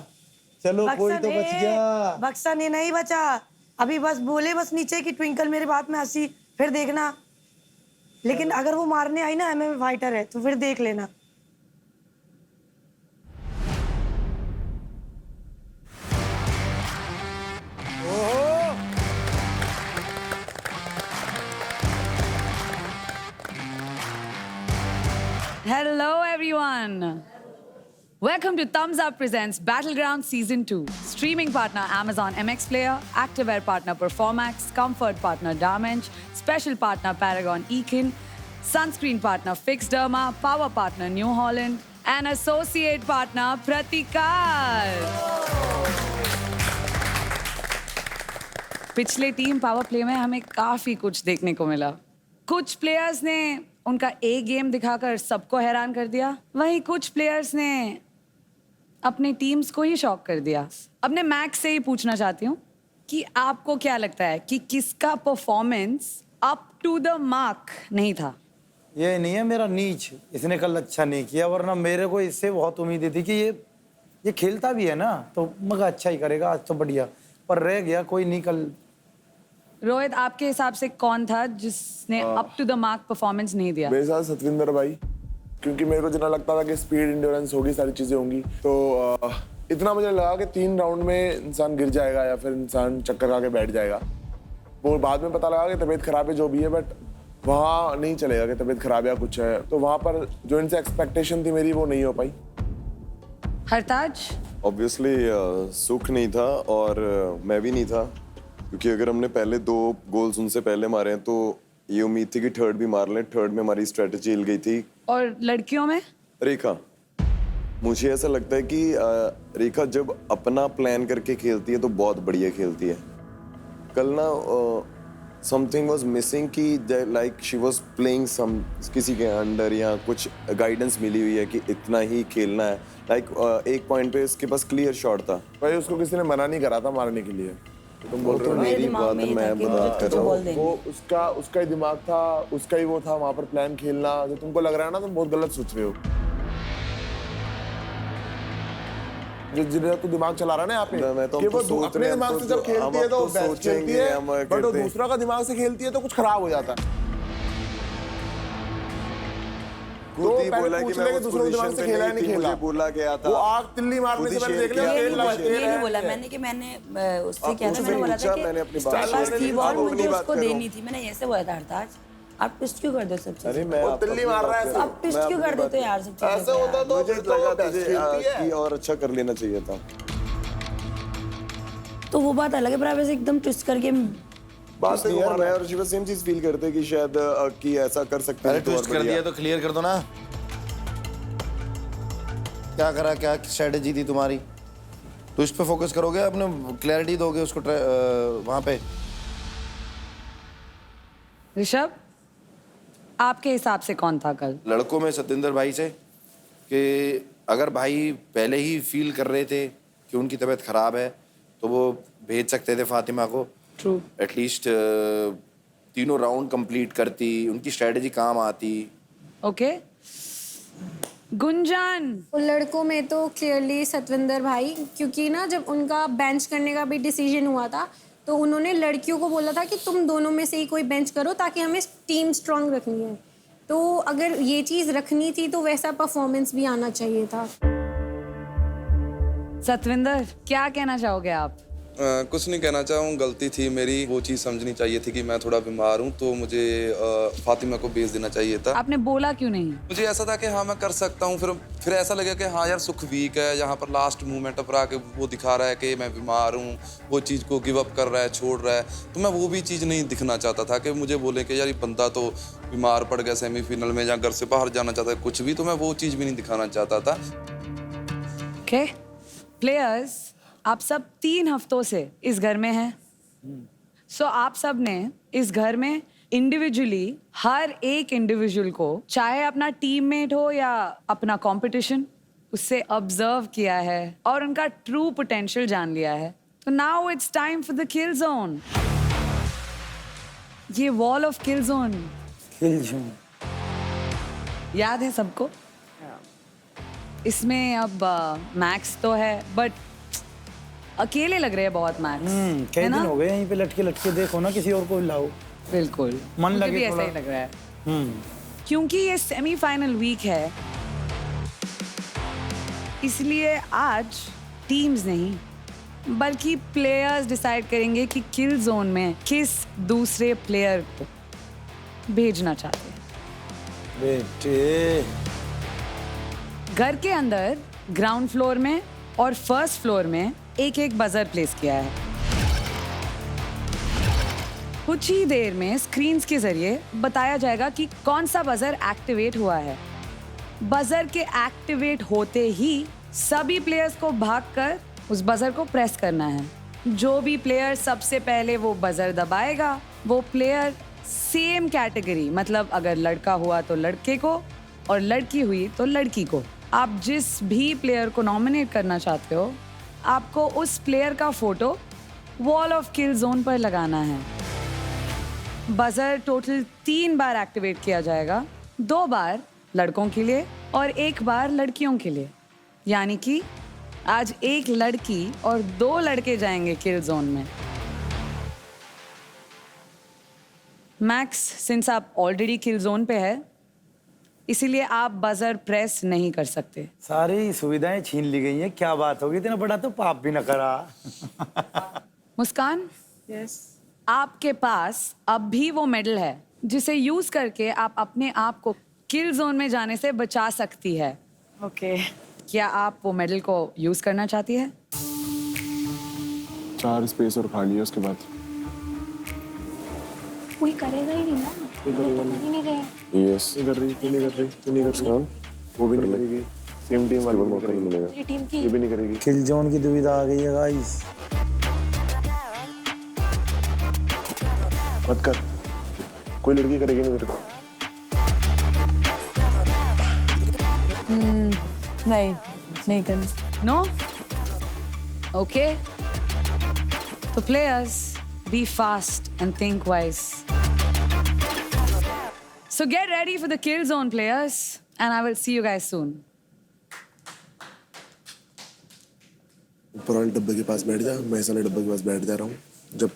चलो कोई तो बच गया। बक्सा ने नहीं बचा, अभी बस बोले बस नीचे की ट्विंकल मेरे बात में हंसी, फिर देखना। लेकिन अगर वो मारने आई ना, एमएमए फाइटर है, तो फिर देख लेना। Hello everyone. Welcome to Thumbs Up Presents Battleground Season 2. Streaming partner Amazon MX Player, Activewear partner Performax, Comfort partner Darmench, Special partner Paragon Ekin, Sunscreen partner Fixderma, Power partner New Holland, and Associate partner Pratikar. पिछले team power play में हमें काफी कुछ देखने को मिला। कुछ players ने उनका ए गेम दिखाकर सबको हैरान कर दिया, वहीं कुछ प्लेयर्स ने अपनी टीम्स को ही शॉक कर दिया। अब मैं मैक्स से ही पूछना चाहती हूँ कि आपको क्या लगता है कि किसका performance up to the mark नहीं था? ये नहीं है मेरा नीच, इसने कल अच्छा नहीं किया, वरना मेरे को इससे बहुत उम्मीद थी कि ये खेलता भी है ना, तो मगर अच्छा ही करेगा आज तो बढ़िया, पर रह गया कोई नहीं कल। रोहित, आपके हिसाब से कौन था जिसने up to the mark performance नहीं दिया? मेरे साथ सतविंदर भाई, क्योंकि मेरे को जितना लगता था कि स्पीड, इंड्योरेंस होगी, सारी चीजें होंगी, तो इतना मुझे लगा कि 3 राउंड में इंसान गिर जाएगा या फिर इंसान चक्कर खा के बैठ जाएगा। वो बाद में पता लगा कि तबीयत खराब है जो भी है, बट वहाँ नहीं चलेगा कि तबीयत खराब है या कुछ है, तो वहाँ पर जो इनसे एक्सपेक्टेशन थी मेरी वो नहीं हो पाई। हरताज? ऑब्वियसली सुख नहीं था और मैं भी नहीं था, क्योंकि अगर हमने पहले 2 गोल्स उनसे पहले मारे हैं तो ये उम्मीद थी कि थर्ड भी मार लें। थर्ड में हमारी स्ट्रेटेजी हिल गई थी। और लड़कियों में? रेखा, मुझे ऐसा लगता है कि रेखा जब अपना प्लान करके खेलती है तो बहुत बढ़िया खेलती है। कल ना समथिंग वाज मिसिंग कि like she was playing some, किसी के अंडर या कुछ गाइडेंस मिली हुई है कि इतना ही खेलना है। लाइक एक पॉइंट पे इसके पास क्लियर शॉट था। भाई उसको किसी ने मना नहीं करा था मारने के लिए। तुम बोल रहे हो मेरी बात मैं बात कर रहा हूँ। वो उसका ही दिमाग था, उसका ही वो था वहाँ पर प्लान खेलना। जो तुमको लग रहा है ना, तुम बहुत गलत सोच रहे हो। जिधर तू दिमाग चला रहा है ना यहाँ पे, कि वो अपने दिमाग से जब खेलती है तो बेस्ट खेलती है, बट वो दूसरा का दिमाग से खेलती है तो कुछ खराब हो जाता है। खुद ही बोला कि मैं उस पोजीशन पे नहीं थी, मुझे बोला गया था। वो आग तिल्ली मारने से पहले देख लिया। ये नहीं बोला मैंने कि मैंने उससे क्या था, मैंने बोला था कि पास थी बॉल, मुझे उसको देनी थी, मैंने ऐसे बोला था। हरताज, आप ट्विस्ट क्यों कर दो सब चीज़? अरे मैं तिल्ली मार रहा है, आप ट्विस्ट क्यों कर देते हो यार सब चीज़? ऐसा होता तो मुझे लगा तुझे कि और अच्छा कर लेना चाहिए था। तो वो बात अलग है, पर आप ऐसे एकदम ट्विस्ट करके बात नहीं यार, मैं और शिवा सेम चीज फील करते हैं कि शायद कि ऐसा कर सकते हैं। ट्विस्ट कर दिया तो क्लियर कर दो ना। क्या करा, क्या स्ट्रेटेजी थी तुम्हारी? ट्विस्ट पे फोकस करोगे, अपने क्लैरिटी दोगे उसको वहां पे। ऋषभ, आपके हिसाब से कौन था कल? लड़कों में सतिंदर भाई से, कि अगर भाई पहले ही फील कर रहे थे कि उनकी तबीयत खराब है तो वो भेज सकते थे फातिमा को। ट्रू। एटलीस्ट 3 राउंड कंप्लीट करती, उनकी स्ट्रेटेजी काम आती। ओके गुंजन? लड़कों में तो क्लियरली सतविंदर भाई, क्योंकि ना जब उनका बेंच करने का भी डिसीजन हुआ था तो उन्होंने लड़कियों को बोला था कि तुम दोनों में से ही कोई बेंच करो ताकि हमें टीम स्ट्रांग रखनी है। तो अगर ये चीज़ रखनी थी तो वैसा परफॉर्मेंस भी आना चाहिए था। सतविंदर, क्या कहना चाहोगे आप? कुछ नहीं कहना चाहूँ, गलती थी मेरी। वो चीज़ समझनी चाहिए थी कि मैं थोड़ा बीमार हूँ, तो मुझे फातिमा को भेज देना चाहिए था। आपने बोला क्यों नहीं? मुझे ऐसा था कि हाँ मैं कर सकता हूँ। फिर ऐसा लगा कि हाँ यार सुख वीक है, यहाँ पर लास्ट मूवमेंट पर आके वो दिखा रहा है कि मैं बीमार हूँ, वो चीज़ को गिव अप कर रहा है, छोड़ रहा है। तो मैं वो भी चीज़ नहीं दिखना चाहता था कि मुझे बोले कि यार ये बंदा तो बीमार पड़ गया सेमीफाइनल में, या घर से बाहर जाना चाहता है, कुछ भी। तो मैं वो चीज़ भी नहीं दिखाना चाहता था। ओके प्लेयर्स, आप सब 3 हफ्तों से इस घर में हैं। सो आप सब ने इस घर में इंडिविजुअली हर एक इंडिविजुअल को, चाहे अपना टीममेट हो या अपना कंपटीशन, उससे ऑब्जर्व किया है और उनका ट्रू पोटेंशियल जान लिया है। तो now it's time for the kill zone. ये वॉल ऑफ किल जोन याद है सबको? इसमें अब मैक्स तो है बट अकेले लग रहे हैं बहुत मैक्स, कई है ना? दिन हो गए यहीं पे लटके लटके, देखो ना किसी और को लाओ। बिल्कुल, मन मुझे लगे भी ऐसा थोड़ा। ही लग रहा है क्योंकि ये सेमीफाइनल वीक है, इसलिए आज टीम्स नहीं बल्कि प्लेयर्स डिसाइड करेंगे कि किल जोन में किस दूसरे प्लेयर को भेजना चाहते हैं। बेटे घर के अंदर ग्राउंड फ्लोर में और फर्स्ट फ्लोर में एक एक बजर प्लेस किया है। कुछ ही देर में स्क्रीन्स के जरिए बताया जाएगा कि कौन सा बजर एक्टिवेट हुआ है। बजर के एक्टिवेट होते ही सभी प्लेयर्स को भागकर उस बजर को प्रेस करना है। जो भी प्लेयर सबसे पहले वो बजर दबाएगा वो प्लेयर सेम कैटेगरी, मतलब अगर लड़का हुआ तो लड़के को और लड़की हुई तो लड़की को, आप जिस भी प्लेयर को नॉमिनेट करना चाहते हो आपको उस प्लेयर का photo wall of kill zone पर लगाना है। बजर टोटल 3 बार एक्टिवेट किया जाएगा, 2 बार लड़कों के लिए और 1 बार लड़कियों के लिए। यानी कि आज 1 लड़की और 2 लड़के जाएंगे किल जोन में। मैक्स, सिंस आप ऑलरेडी किल जोन पे है इसीलिए आप बजर प्रेस नहीं कर सकते। सारी सुविधाएं छीन ली गई हैं, क्या बात होगी, इतना बड़ा तो पाप भी न करा। मुस्कान, आपके पास अब भी वो मेडल है जिसे यूज करके आप अपने आप को किल जोन में जाने से बचा सकती है। ओके। क्या आप वो मेडल को यूज करना चाहती है? 4 स्पेस और खाली है उसके बाद। कोई करेगा ही नहीं ना, कोई करेगा कर ही नहीं रहे। यस, नहीं कर रही, तू नहीं कर रही, तू नहीं कर रही, वो भी नहीं करेगी। सेम टीम वाले मौका नहीं मिलेगा, मेरी टीम की ये भी नहीं करेगी। किल जोन की दुविधा आ गई है गाइस। मत कर, कोई लड़की करेगी नहीं तेरे को। नहीं करना। नो? ओके। तो players, be fast and think wise. So get ready for the kill zone, players, and I will see you guys soon. ऊपर वाले डब्बे के पास बैठ जा, मैं इस वाले डब्बे के पास बैठ जा रहा हूँ। जब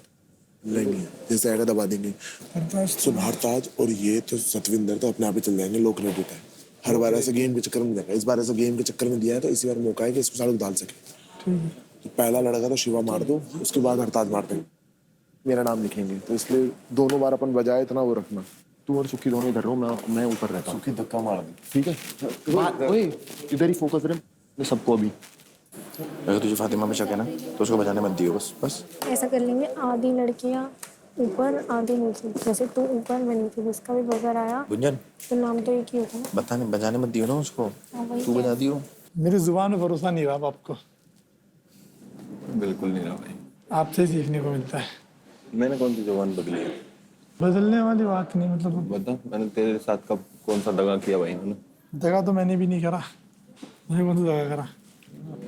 लेंगे जैसे आएगा दबा देंगे। सुन, हरताज और ये तो सतविंदर तो अपने आप ही चल जाएंगे, लो क्रेडिट है। हर बार ऐसे गेम के चक्कर में जाएगा, इस बार ऐसे गेम के चक्कर में दिया है तो इसी बार मौका है कि इसको सालों डाल सके। तो पहला लड़का तो शिवा मार दो, उसके बाद हरताज मार देंगे, मेरा नाम लिखेंगे। तो इसलिए दोनों बार अपन बजाए इतना वो रखना। तू और सुखी दोनों इधर रहो, मैं ऊपर रहता हूँ। सुखी धक्का मार दे, ठीक है? ओए इधर ही फोकस रहे सबको। अभी अगर तुझे फातिमा पे शक है ना तो उसको बजाने मत दियो, बस। ऐसा कर लेंगे, आधी लड़कियाँ ऊपर आधी नीचे, जैसे तू ऊपर मैं नीचे, जिसका भी बजर आया गुंजन, तो नाम तो एक ही होगा ना। बजाने मत दियो ना उसको, तू बजा दियो। मेरी जुबान पे भरोसा नहीं रहा आपको। बिल्कुल नहीं रहा भाई, आपसे ही सीखने को मिलता है। मैंने कौन सी जुबान बदली है? बदलने वाली बात नहीं, मतलब बता, मैंने तेरे साथ कब कौन सा दगा किया भाई? मैंने दगा तो मैंने भी नहीं करा, मैंने कौन सा दगा करा।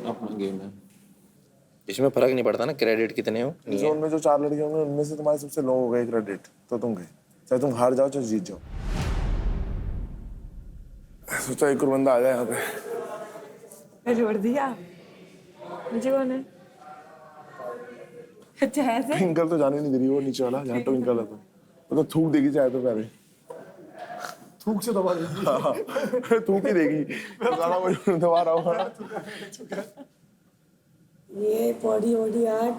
अपना गेम है, इसमें फर्क नहीं पड़ता ना क्रेडिट कितने हो। जोन में जो 4 लड़के होंगे उनमें से तुम्हारे सबसे लो हो गए क्रेडिट, तो तुम गए, चाहे तुम हार जाओ चाहे जीत जाओ। सोचा एक और बंदा आ जाए यहाँ पे। जोड़ दिया मुझे। कौन है? ट्विंकल तो जाने नहीं दे रही, वो नीचे वाला जहाँ ट्विंकल है तो थूक देगी चाहे तो पहले, थूक से दबा देगी। थूक ही देगी, दबा रहा होगा। ये बॉडी वॉडी यार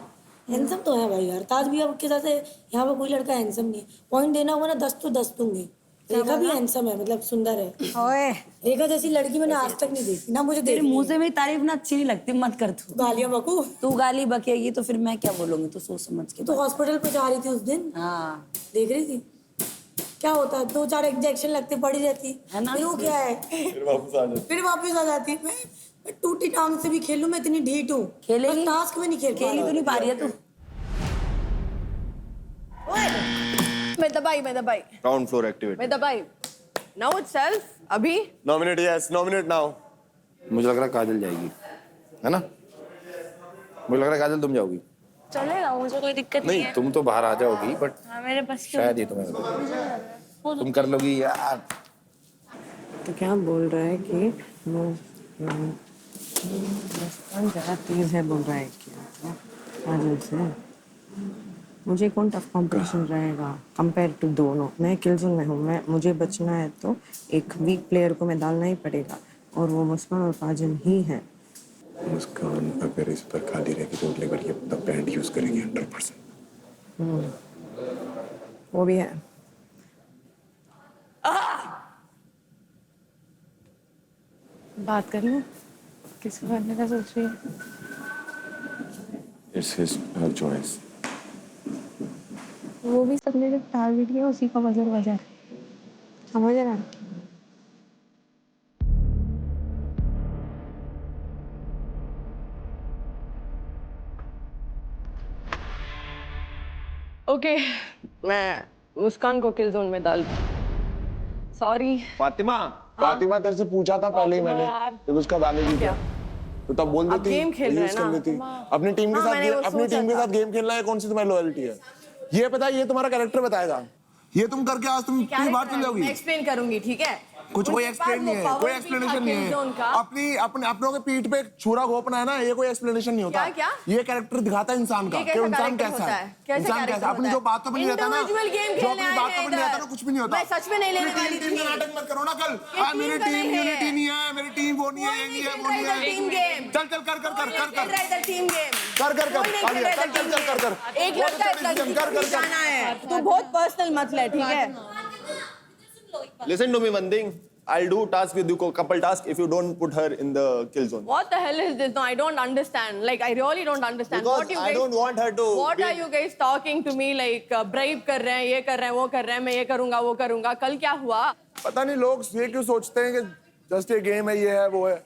हैंडसम तो है भाई यार। ताज भी अब के साथ यहाँ पे कोई लड़का हैंडसम नहीं है। पॉइंट देना होगा ना 10 तो 10 दूंगी। रेखा भी हैंडसम है, मतलब सुंदर है। ओए रेखा जैसी लड़की मैंने आज तक नहीं देखी ना, मुझे तेरे मुंह से मेरी तारीफ ना अच्छी नहीं लगती, मत कर तू। गालियां बकू, तू गाली बकेगी तो फिर मैं क्या बोलूंगी, तू सोच समझ के। तो हॉस्पिटल पे जा रही थी उस दिन, हाँ देख रही थी क्या होता है, 2-4 इंजेक्शन लगते पड़ी रहती है ना, फिर वो क्या है, फिर वापस आ जाती। मैं टूटी टांग से भी खेलूं, मैं इतनी ढीठ हूँ। खेलेगी, टास्क में नहीं खेल तो नहीं पा रही है तू। मैं दबाई ग्राउंड फ्लोर एक्टिवेट। मैं दबाई नाउ इटसेल्फ। अभी नॉमिनेट, यस नॉमिनेट नाउ। मुझे लग रहा है काजल जाएगी, है ना? मुझे लग रहा है काजल तुम जाओगी। चलेगा, मुझे कोई दिक्कत नहीं है। तुम तो बाहर आ जाओगी बट हाँ, मेरे पास शायद ही तुम्हें तुम कर लोगी यार। तो क्या बोल रहा है कि वो मुस्कान ज़्यादा तेज है बोल रहा है क्या काजल से। मुझे कौन टफ कंपटीशन रहेगा कंपेयर टू दोनों। मैं किलजोन में हूँ, मुझे बचना है तो एक वीक प्लेयर को मैं डालना ही पड़ेगा और वो मुस्कान और काजल ही है। मुस्कान अगर इस पर खाली रहेगी तो अगले बार ये अपना बैंड यूज करेगी 100%। वो भी है। बात कर लूं? किसको करने का सोच रही है? It's his choice. वो भी सबने जब टारगेट किया उसी का बजर बजा है, समझ रहा है? ओके, मैं मुस्कान को किल जोन में डाल दूं। सॉरी फातिमा तेरे से पूछा था पहले ही मैंने जब उसका वैलिड किया तो तब बोल देती गेम खेल रहे हैं ना। अपनी टीम के साथ गेम खेलना है। कौन सी तुम्हारी लॉयल्टी है ये पता है, ये तुम्हारा कैरेक्टर बताएगा। ये तुम करके आज तुम कितनी बार चल जाओगी। मैं एक्सप्लेन करूंगी, ठीक है? कुछ कोई एक्सप्लेन नहीं है, कोई एक्सप्लेनेशन नहीं है। अपनों के पीठ पे छुरा घोपना है ना, ये कोई एक्सप्लेनेशन नहीं होता। क्या? ये कैरेक्टर दिखाता है इंसान का कि इंसान कैसा है। इंसान कैसा अपनी जो बातों पर नहीं रहता ना, जो अपनी बातों पर नहीं रहता ना, कुछ भी नहीं होता। मैं सच में नहीं लेने वाली थी। नाटक मत करो ना कल। मेरी टीम यूनिटी नहीं है, मेरी टीम वो नहीं है, ये नहीं है, वो नहीं है। टीम गेम चल कर टीम गेम कर एक लड़का जाना है। तू बहुत पर्सनल मत ले, ठीक है? Listen to me one thing. I'll do task with you, couple task if you don't put her in the kill zone. What the hell is this? No, I don't understand. Like, I really don't understand. Because what you I guys, don't want her to. What are you guys talking to me? Like, bribe कर रहे हैं, ये कर रहे हैं, वो कर रहे हैं, मैं ये करूँगा, वो करूँगा। कल क्या हुआ? पता नहीं लोग ये क्यों सोचते हैं कि जस्ट ये गेम है, ये है, वो है।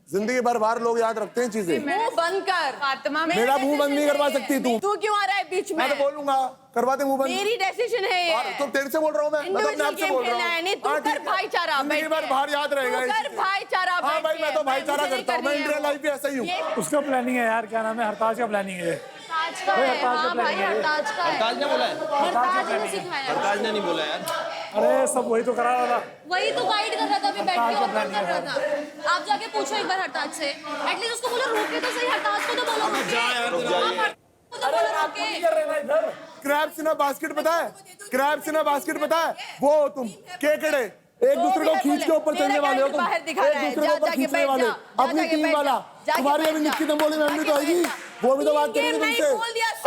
जिंदगी भर बार लोग याद रखते हैं चीजें। मुंह बंद कर। फातिमा, मेरा मुंह बंद नहीं करवा सकती तू। तू क्यों आ रहा है बीच में? मैं तो बोलूंगा, करवा दे मुंह बंद। मेरी डिसीजन है ये। तो तेरे से बोल रहा हूँ मैं तो अपने आप से बोल रहा हूँ। नहीं, तू कर भाईचारा। जिंदगी भर बाहर याद रहेगा। कर भाईचारा। हाँ भाई, मैं तो भाईचारा करता हूँ। मैं इन रियल लाइफ भी ऐसा ही हूँ। उसका प्लानिंग है यार, क्या नाम है, हरताज का प्लानिंग है। हरताज का है, हाँ भाई हरताज का है। हरताज ने बोला है? हरताज ने सिखाया। हरताज ने नहीं बोला यार। अरे सब वही तो करा रहा था, वही तो गाइड कर रहा था, अभी बैठ के ऑब्जर्व कर रहा था। आप जाके पूछो एक बार हरताज से, एटलीस्ट उसको बोलो रोके तो सही, हरताज को तो बोलो रोके। क्रैब्स इन अ बास्केट पता है? क्रैब्स इन अ बास्केट पता है? वो तुम केकड़े एक दूसरे को खींच के ऊपर चलने वाले हो तुम। एक दूसरे को ऊपर खींचने वाले अपनी टीम वाला। तुम्हारी अभी निक्की तंबोली में तो आएगी, वो भी तो बात करेंगे तुमसे।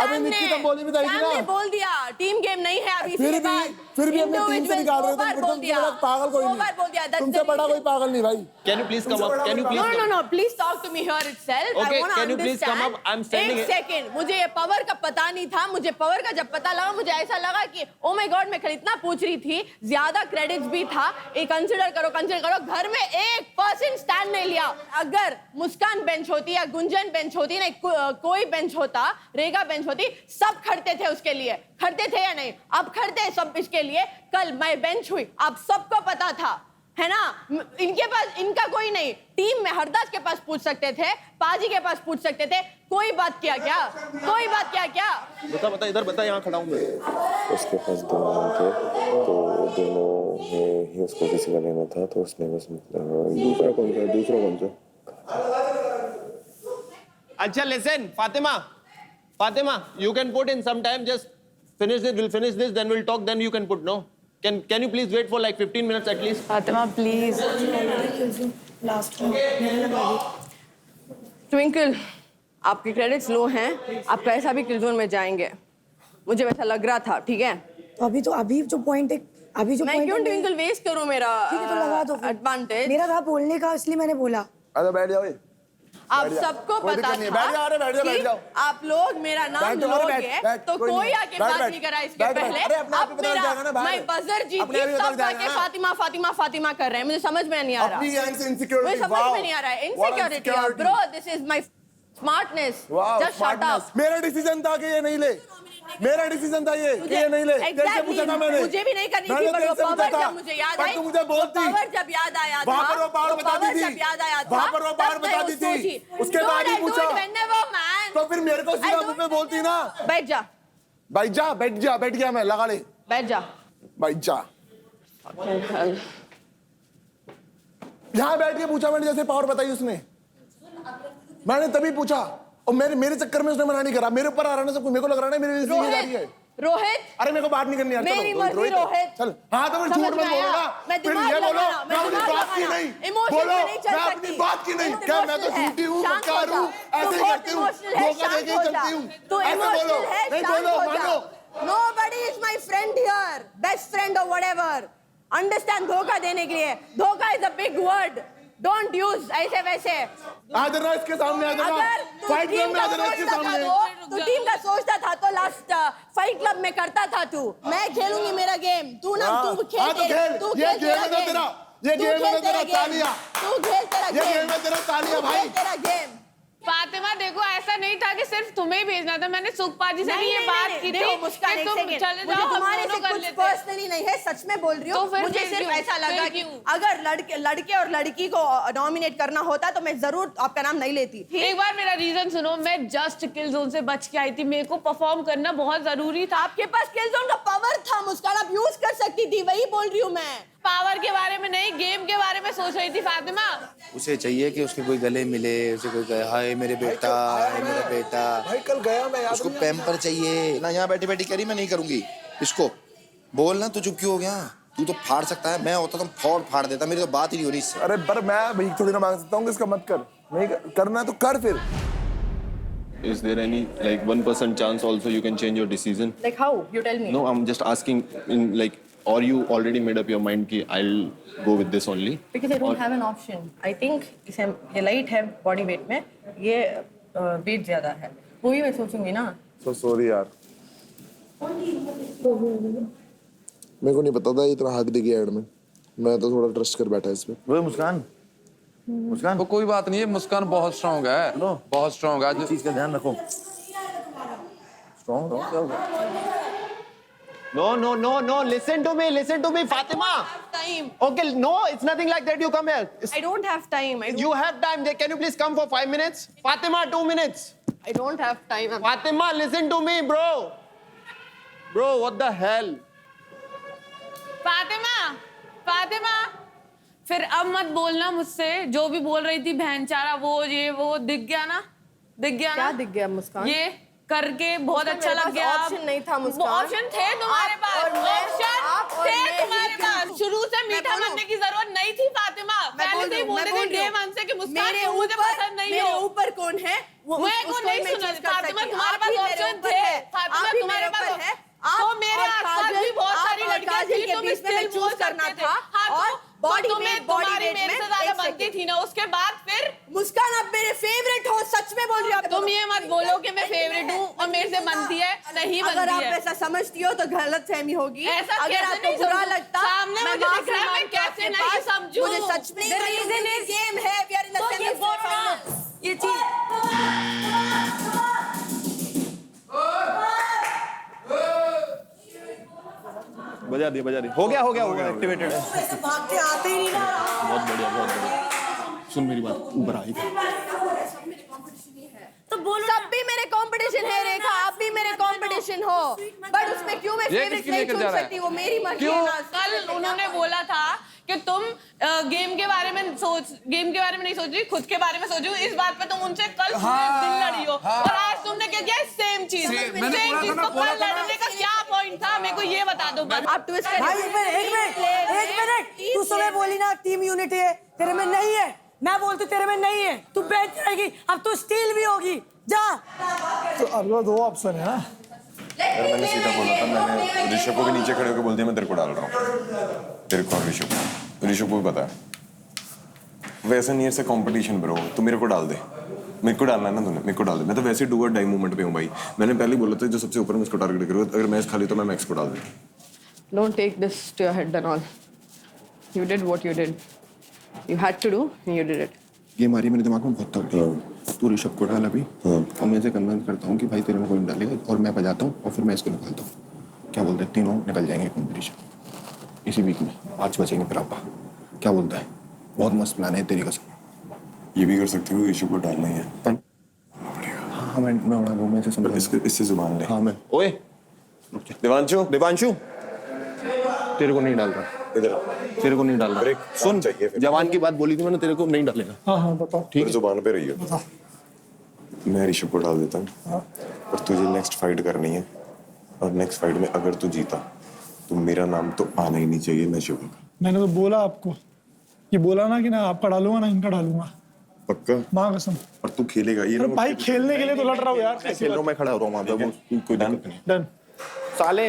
अभी निक्की तंबोली भी तो आएगी ना। बोल दिया टीम गेम नहीं है अभी। फिर भी अपनी टीम से निकाल रहे हो तुम। पागल कोई नहीं, तुमसे बड़ा कोई पागल नहीं भाई। Can you please come up? Can you please? No. Please talk to me here itself. Okay, I want to can you please come up? I'm standing. एक सेकंड, मुझे ये पावर का पता नहीं था। मुझे पावर का जब पता लगा, मुझे ऐसा लगा कि ओ माय गॉड, मैं कल इतना पूछ रही थी, ज्यादा क्रेडिट्स भी था। ये कंसीडर करो। घर में 1% स्टैंड नहीं लिया। अगर मुस्कान बेंच होती या गुंजन बेंच होती, नहीं कोई बेंच होता, रेगा बेंच होती, सब खड़ते थे उसके लिए। खड़ते थे या नहीं? अब खड़ते सब इसके लिए। कल मैं बेंच हुई, आप सबको पता था, है ना? इनके पास, इनका कोई नहीं। टीम में हरदास के पास पूछ सकते थे, पाजी के पास पूछ सकते थे। कोई बात किया क्या? कोई बात किया क्या? बता इधर बता, यहाँ खड़ा हूँ मैं। उसके पास दोनों थे तो दोनों में ही उसको किसी का लेना था, तो उसने बस दूसरा कौन सा अच्छा listen, Fatima, you can put in some time. Just finish this. We'll finish this, then we'll talk. Then you can put. No, can you please wait for like 15 minutes at least? Fatima please. Last twinkle, आपके credits लो हैं, आप कैसा भी किल zone में जाएंगे, मुझे वैसा लग रहा था, ठीक है? तो अभी जो पॉइंट है, मैं क्यों ट्विंकल वेस्ट करूं मेरा एडवांटेज? मेरा था बोलने का, इसलिए मैंने बोला। अरे बैठ जाओ। आप सबको पता था कि आप लोग मेरा नाम लोगे तो कोई आके बात नहीं करा इसके पहले। अब मेरा मैं बजर जीत के सब आके फातिमा कर रहे हैं, मुझे समझ में नहीं आ रहा। मुझे समझ में नहीं आ रहा है। Insecurity bro, this is my smartness. Just shut up. मेरा डिसीजन था कि ये नहीं ले, मेरा डिसीजन था ये कि ये नहीं ले। तेरे से पूछा था मैंने। मुझे भी नहीं करनी थी, पर वो पावर जब मुझे याद आई, मुझे बोलती, पावर जब याद आया था, वहां पर वो पावर बता दी थी, वहां पर वो पावर बता दी थी, उसके बाद ही पूछा। तो फिर मेरे को सीधा मुंह पे बोलती ना, बैठ जा। बैठ गया मैं, लगा ले। बैठ जा। यहाँ बैठ के पूछा मैंने, जैसे पावर बताई उसने, मैंने तभी पूछा, और मेरे चक्कर में उसने मना नहीं करा, मेरे ऊपर आ रहा है सब कुछ, मेरे को लग रहा है मेरी वजह से ये जा रही है। रोहित, अरे मेरे को बात नहीं करनी यार, मेरी मर्जी रोहित। चल, हाँ तो फिर झूठ मत बोलो ना, मैं फिर दिमाग ये बोलो लगाना, मैं अपनी बात की नहीं, बोलो मैं अपनी बात की नहीं, क्या मैं तो झूठी हूँ, मक्कार हूँ, ऐसे ही करती हूँ, धोखा देके ही चलती हूँ, ऐसे बोलो, नहीं बोलो, मानो। Nobody is my friend here, best friend or whatever. Understand? धोखा देने के लिए, धोखा is a big word. Don't use ऐसे वैसे। आ जाना इसके सामने, आ जाना, फाइट क्लब में आ जाना इसके सामने। तू टीम का सोचता था तो लास्ट फाइट क्लब में करता था तू। मैं खेलूंगी मेरा गेम, तू ना तू खेल, तू ये गेम है तेरा, ये गेम है तेरा तालिया, तू खेल तेरा गेम, ये गेम है तेरा तालिया भाई, तेरा गेम। फातिमा देखो, ऐसा नहीं था कि सिर्फ तुम्हें ही भेजना था, मैंने सुखपाजी से भी ये बात की थी मुस्कान, कि तुम चले जाओ, तुम्हारे से कुछ पर्सनली नहीं है, सच में बोल रही हूँ। तो मुझे सिर्फ ऐसा लगा कि अगर लड़के और लड़की को नॉमिनेट करना होता तो मैं जरूर आपका नाम नहीं लेती। एक बार मेरा रीजन सुनो, मैं जस्ट किल जोन से बच के आई थी, मेरे को परफॉर्म करना बहुत जरूरी था। आपके पास किल जोन का पावर था मुस्कान, आप यूज कर सकती थी, वही बोल रही हूँ मैं। पावर के बारे में नहीं, गेम के बारे में सोच रही थी फातिमा। उसे चाहिए कि उसके कोई गले मिले, उसे कोई कहे हाय मेरे बेटा, हाय मेरा बेटा। भाई कल गया मैं, उसको पैम्पर चाहिए ना, यहाँ बैठी बैठी करी मैं नहीं करूंगी इसको। बोल ना, तू चुप क्यों हो गया? तू तो फाड़ सकता है, मैं होता तो फाड़ देता, मेरी तो बात ही नहीं हो रही इससे। अरे पर मैं भाई थोड़ी ना मांग सकता हूँ, इसका मत कर, नहीं करना है तो कर फिर। Is there any like 1% chance also you can change your decision? Like how? You tell me. No, I'm just asking in like, or you already made up your mind कि I'll go with this only? Because I don't have an option. I think इसे ये light है body weight में, ये wait ज्यादा है, वही मैं सोचूंगी ना। So sorry यार, मेरे को नहीं पता था इतना हक देगी एड में, मैं तो थोड़ा ट्रस्ट कर बैठा इसमें। वो मुस्कान, मुस्कान तो कोई बात नहीं है, मुस्कान बहुत स्ट्रांग है, बहुत स्ट्रांग है, इस चीज का ध्यान रखो। स्ट्रांग रहो, क्या होगा? No, no, no, no. Listen to me, Fatima. Time. Okay, no, it's nothing like that. You come here. I don't have time. You have time. Can you please come for 5 minutes? Fatima, 2 minutes. I don't have time. Fatima, listen to me, bro. Bro, what the hell? Fatima, Fatima, फिर अब मत बोलना मुझसे, जो भी बोल रही थी बहनचारा, वो ये वो दिख गया ना, दिख गया ना? क्या दिख गया मुस्कान? ये करके बहुत अच्छा लग गया। ऑप्शन नहीं था मुस्कान। ऑप्शन थे तुम्हारे पास, ऑप्शन थे तुम्हारे पास। शुरू से मीठा बनने की जरूरत नहीं थी फातिमा, पहले से ही बोल रहे थे डे वन से कि मुस्कान तुम मुझे पसंद नहीं हो। मेरे ऊपर कौन है? मैं को नहीं सुना फातिमा, तुम्हारे पास ऑप्शन थे फातिमा, तुम्हारे पास है। तो मेरे आसपास भी बहुत सारी लड़कियां थी, तुम स्टिल चूज करना था। हाँ, बॉडी में तुम्हारी मेरे से ज्यादा बनती थी ना। उसके बाद फिर मुस्कान आप मेरे फेवरेट हो, सच में बोल रही हो। तुम ये मत बोलो कि मैं फेवरेट हूँ और मेरे से बनती है, नहीं बनती है। अगर आप ऐसा समझती हो तो गलत फहमी होगी। ऐसा अगर आपको बुरा लगता, सामने मुझे दिख रहा है, मैं कैसे नहीं समझूं? मुझे सच में गेम है, we are in the semifinal. ये बजा दे। हो गया, एक्टिवेटेड है। भाग के आते ही नहीं ना। बहुत बढ़िया। सुन मेरी बात, ऊपर आई तो बोलो, सब भी मेरे कंपटीशन है रेखा, आप भी मेरे कंपटीशन हो, बट उसमें क्यों मैं फेवरेट नहीं चुन सकती? वो मेरी मर्जी है ना। कल उन्होंने बोला था कि तुम गेम के बारे में नहीं सोच रही, खुद के बारे में सोच रही हो। इस बात पे तुम उनसे कल दिल लड़ी हो, और आज तुमने क्या किया? सेम चीज। तो कल लड़ने का क्या पॉइंट था? मेरे को ये बता दो बस। आप ट्विस्ट भाई एक मिनट, तू सुबह बोली ना टीम यूनिटी है, तेरे में नहीं है। मैं बोलती तेरे में नहीं है, तू बेंच रहेगी, अब तू स्टील भी होगी, जा। तो अब दो ऑप्शन है ना। यार मैंने सीधा बोला था, मैंने ऋषभ को भी नीचे खड़े होकर बोल दिया मैं तेरे को डाल रहा हूँ, तेरे को और ऋषभ को भी पता है। वैसे नहीं ऐसे कंपटीशन ब्रो, तू मेरे को डाल दे, मेरे को डालना है ना तूने, मेरे को डाल दे। मैं तो वैसे डू और डाई मूवमेंट पे हूँ भाई। मैंने पहले बोला था जो सबसे ऊपर मैं उसको टारगेट करूँ, अगर मैच खाली तो मैं मैक्स को डाल दूँ। Don't take this to your head and all. You did what you did. You had to do, and you did it. ये हमारी मेरे दिमाग में बहुत थॉट। तू ऋषभ को डाल अभी, और मैं इसे कन्विंस करता हूँ कि भाई तेरे में कोई डालेगा, और मैं बजाता हूँ और फिर मैं इसको निकालता हूँ। क्या बोलते हैं? तीनों निकल जाएंगे कॉम्पिटिशन इसी वीक में, 5 बचेंगे फिर आपा। क्या बोलता है? बहुत मस्त प्लान है तेरी कसम। ये भी कर सकते हो, ऋषभ को डालना ही है। हाँ मैं उड़ा दूँ, मैं इसे समझा। इससे जुबान ले। हाँ मैं। ओए देवांशु, तेरे को नहीं डाल रहा। इधर तेरे को नहीं डालना। सुन, जवान की बात बोली थी मैंने, तेरे को नहीं डालेगा। हाँ हाँ बताओ। ठीक है, जुबान पे रही हो। मैं ऋषभ को डाल देता हूँ, पर तुझे नेक्स्ट फाइट करनी है, और नेक्स्ट फाइट में अगर तू जीता तो मेरा नाम तो आना ही नहीं चाहिए, मैं शिवा का। मैंने तो बोला आपको, ये बोला ना कि ना आपका डालूंगा ना इनका डालूंगा। पक्का? माँ कसम। और तू खेलेगा ये? अरे भाई खेलने के लिए तो लड़ रहा हूँ यार। मैं खेल रहा हूँ, मैं खड़ा हो रहा हूँ वहाँ पे, वो कोई दिक्कत नहीं। डन। साले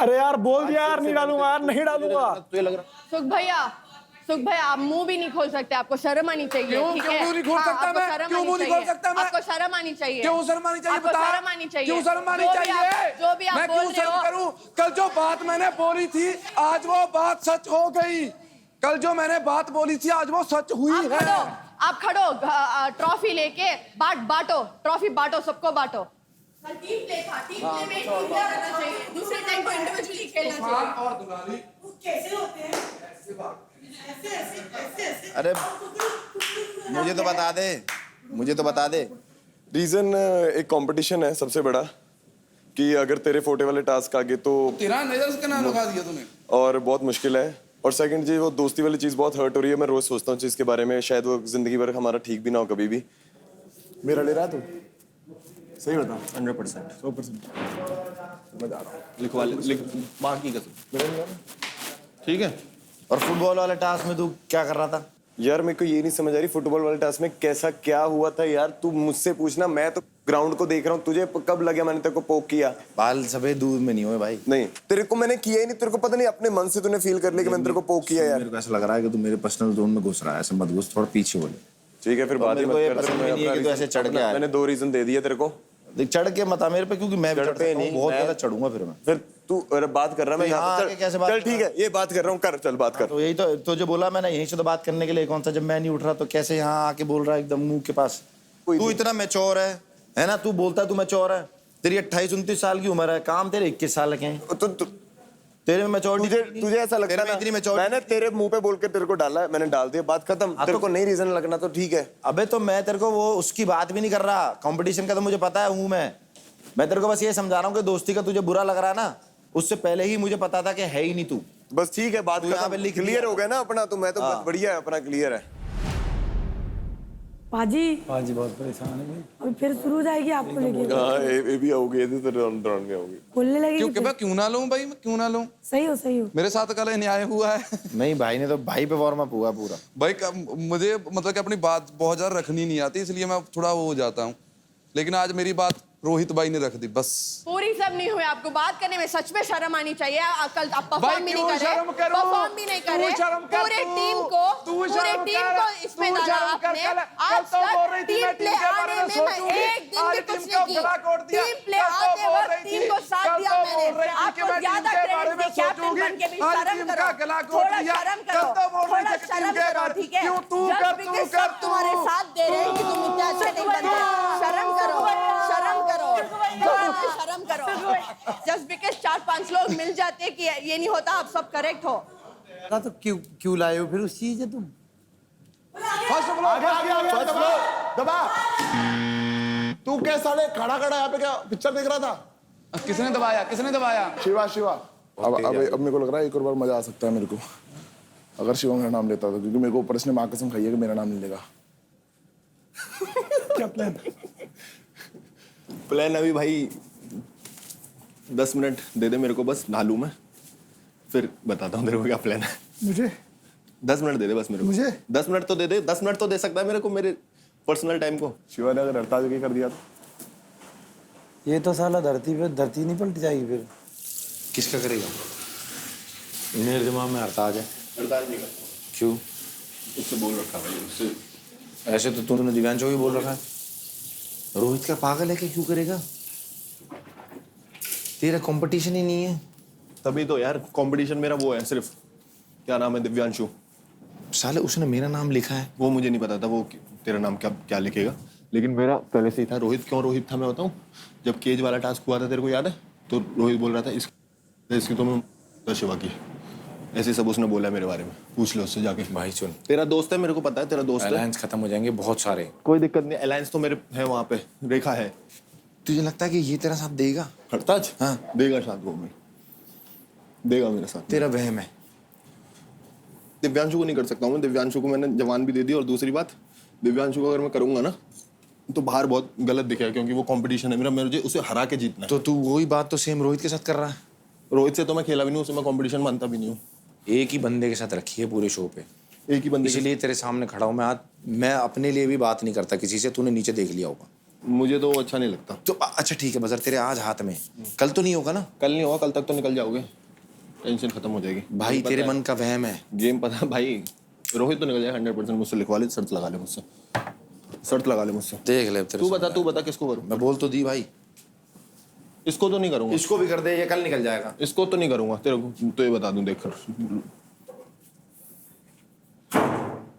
अरे यार बोल दिया यार, नहीं डालूंगा यार, नहीं डालूंगा। तो ये लग रहा सुख भैया आप मुंह भी नहीं खोल सकते, आपको शर्म आनी चाहिए। क्यों? ठीक क्यों है? मुंह नहीं खोल हाँ, सकता आपको मैं? शर्म क्यों आनी मुंह नहीं खोल चाहिए। सकता मैं? आपको शर्म आनी चाहिए। क्यों शर्म आनी चाहिए? आपको बता। शर्म आनी चाहिए। क्यों शर्म आनी जो भी चाहिए? जो भी आप मैं बोल क्यों रहे शर्म हो। करूं? कल जो बात मैंने बोली थी आज वो बात सच हो गई। कल जो मैंने बात बोली थी आज वो सच हुई है। आप खड़ो, ट्रॉफी लेके बांटो, ट्रॉफी बांटो, सबको बांटो। टीम प्ले था, टीम प्ले में टीम प्ले करना चाहिए, दूसरे टाइम को इंडिविजुअली खेलना चाहिए। और दुलाली कैसे होते हैं? अरे मुझे तो बता दे। रीजन एक कंपटीशन है सबसे बड़ा, कि अगर तेरे फोटे वाले टास्क आ गए तो तेरा नजर का नाम लगा दिया तूने। और बहुत मुश्किल है। और सेकंड चीज, वो दोस्ती वाली चीज बहुत हर्ट हो रही है। मैं रोज सोचता हूँ चीज के बारे में, शायद वो जिंदगी भर हमारा ठीक भी ना हो कभी भी। मेरा ले रहा तू? सही बता। 100%, 100%। मैं जा रहा हूँ। लिखवा ले, लिख माँ की कसम। ठीक है। और फुटबॉल वाले टास्क में तू क्या कर रहा था? यार मेरे को ये नहीं समझ आ रही फुटबॉल वाले टास्क में कैसा क्या हुआ था यार। तू मुझसे पूछना, मैं तो ग्राउंड को देख रहा हूँ। तुझे कब लगा मैंने तेरे को पोक किया? बाल सफेद दूध में नहीं हुए भाई। नहीं, तेरे को मैंने किया ही नहीं। तेरे को पता नहीं, अपने मन से तूने फील कर लिया कि मैंने तेरे को पोक किया यार। मेरे को ऐसा लग रहा है कि तू मेरे पर्सनल जोन में घुस रहा है, ऐसे मत घुस, थोड़ा पीछे बोले। ठीक है, फिर बात ही मत कर। पसंद भी नहीं है कि तू ऐसे चढ़ के आया। मैंने 2 रीजन दे दिए तेरे को। देख, चढ़ के मत आ मेरे पे, क्योंकि मैं चढ़ते नहीं, बहुत ज्यादा चढ़ूंगा फिर मैं। फिर तू बात कर रहा मैं यहाँ पे। कैसे बात? चल ठीक है, ये बात कर रहा हूँ, कर चल बात कर। तो यही तो जो बोला मैंने, यहीं से तो बात करने के लिए। कौन सा जब मैं नहीं उठ रहा तो कैसे यहाँ आके बोल रहा है एकदम मुंह के पास? तू इतना मैच्योर है ना? तू बोलता है तू मैच्योर है। तेरी 28-29 साल की उम्र है, काम तेरे 21 साल के हैं। तेरे में मैच्योरिटी तुझे ऐसा लगता है इतनी मैंने तेरे मुंह पे बोल के तेरे को डाला है, मैंने डाल दिया, बात खत्म। तेरे को नहीं रीजन लगना तो ठीक है। अबे तो मैं तेरे को वो उसकी बात भी नहीं कर रहा, कंपटीशन का तो मुझे पता है हूँ मैं तेरे को बस ये समझा रहा हूँ कि दोस्ती का तुझे बुरा लग रहा है ना, उससे पहले ही मुझे पता था कि है ही नहीं तू। बस ठीक है, बात क्लियर हो गया ना अपना। तो मैं तो बढ़िया है, अपना क्लियर है। पाजी बहुत परेशान है भाई। अभी फिर शुरू हो जाएगी आपको लेके। हाँ, ये भी आओगे तो राउंड में आओगे। बोलने लगेगी क्यों? मैं क्यों ना लूं भाई, मैं क्यों ना लूं? सही हो मेरे साथ कल न्याय हुआ है। नहीं भाई ने तो भाई पे वार्म अप हुआ पूरा। भाई मुझे मतलब कि अपनी बात बहुत ज्यादा रखनी नहीं आती, इसलिए मैं थोड़ा वो हो जाता हूँ। लेकिन आज मेरी बात रोहित भाई ने रख दी बस। पूरी सब नहीं हुए, आपको बात करने में सच में शर्म आनी चाहिए। कल आप परफॉर्म भी नहीं करे, परफॉर्म भी नहीं करे। पूरे टीम को इसमें डाला आपने। आज तक टीम प्ले आने में मैं एक दिन भी कुछ नहीं की। टीम प्ले आते वक्त टीम को साथ दिया मैंने। आपको ज्यादा क्रेडिट दे, कैप्टन बन के भी शर्म करो, थोड़ा शर्म करो, थोड़ा शर्म करो। ठीक है, जस्ट बिकॉज़ सब तुम्हारे साथ दे रहे हैं कि तुम इतने अच्छे नहीं बनते। शर्म करो, शर्म करो, शर्म करो। जस्ट बिकॉज़ 4-5 लोग मिल जाते कि ये नहीं होता आप सब करेक्ट हो। तो क्यों लाए हो फिर उस चीज है तुम? दबा। तू क्या साले खड़ा यहाँ पे क्या पिक्चर देख रहा था? किसने दबाया? शिवा। अब मेरे को लग रहा है एक और बार मजा आ सकता है मेरे को, अगर शिवा मेरा नाम लेता था, क्योंकि मेरे को ऊपर से माँ कसम खाई है कि मेरा नाम नहीं लेगा। क्या प्लान अभी भाई 10 मिनट दे दे मेरे को, बस नहा लूं मैं, फिर बताता हूँ तेरे को क्या प्लान है। मुझे 10 मिनट दे दे बस मेरे को। मुझे 10 मिनट तो दे दे, 10 मिनट तो दे सकता है मेरे को, मेरे पर्सनल टाइम को। शिवा ने अगर हड़ताल कर दिया तो ये तो साला धरती नहीं पलट जाएगी फिर। किसका करेगा? मेरे दिमाग में हड़ताल है। हड़ताल नहीं कर। क्यों? उससे बोल रखा भाई, उससे। ऐसे तो तूने दिव्यांशु ही बोल रखा है। रोहित का पागल है कि क्यों करेगा? तेरा कंपटीशन ही नहीं है। तभी तो यार कंपटीशन मेरा वो है सिर्फ, क्या नाम है, दिव्यांशु। साले उसने मेरा नाम लिखा है। वो मुझे नहीं पता था वो तेरा नाम क्या लिखेगा, लेकिन मेरा पहले से ही था। रोहित क्यों रोहित था मैं बताऊं? जब केज वाला टास्क हुआ था तेरे को याद है, तो रोहित बोल रहा था इसकी तो मैं शिवा की, ऐसे सब उसने बोला मेरे बारे में। पूछ लो उससे जाके। भाई सुन, तेरा दोस्त है, मेरे को पता है तेरा दोस्त है। अलायंस खत्म हो जाएंगे बहुत सारे। कोई दिक्कत नहीं, अलायंस तो मेरे है वहाँ पे, रेखा है। तुझे लगता है कि ये तेरा साथ देगा? हड़ताज? हाँ देगा साथ, वो देगा मेरा साथ। तेरा वहम है। दिव्यांशु को नहीं कर सकता हूँ मैं। दिव्यांशु को मैंने जवान भी दे दी, और दूसरी बात, दिव्यांशु को अगर मैं करूंगा ना तो बाहर बहुत गलत दिखेगा, क्योंकि वो कंपटीशन है मेरा, मुझे उसे हरा के जीतना है। तो तू वही बात तो सेम रोहित के साथ कर रहा है। रोहित से तो मैं खेला भी नहीं, उसे मैं कंपटीशन मानता भी नहीं हूँ। एक ही बंदे के साथ रखी है पूरे शो पे, एक ही बंदे, इसीलिए तेरे सामने खड़ा हूँ मैं आज। मैं अपने लिए भी बात नहीं करता किसी से, तूने नीचे देख लिया होगा। मुझे तो अच्छा नहीं लगता। तो अच्छा ठीक है बजर, तेरे आज हाथ में, कल तो नहीं होगा ना? कल नहीं होगा, कल तक तो निकल जाओगे, टेंशन खत्म हो जाएगी भाई। तेरे मन का वहम है। गेम पता भाई, रोहित तो निकल जाएगा 100%। मुझसे लिखवा ले, शर्त लगा ले मुझसे, शर्त लगा ले मुझसे। देख ले तू बता किसको करूँ? मैं बोल तो दी भाई, इसको तो नहीं करूंगा। इसको भी कर दे, ये कल निकल जाएगा। इसको तो नहीं करूंगा, तेरे को तो ये बता दूं, देख कर।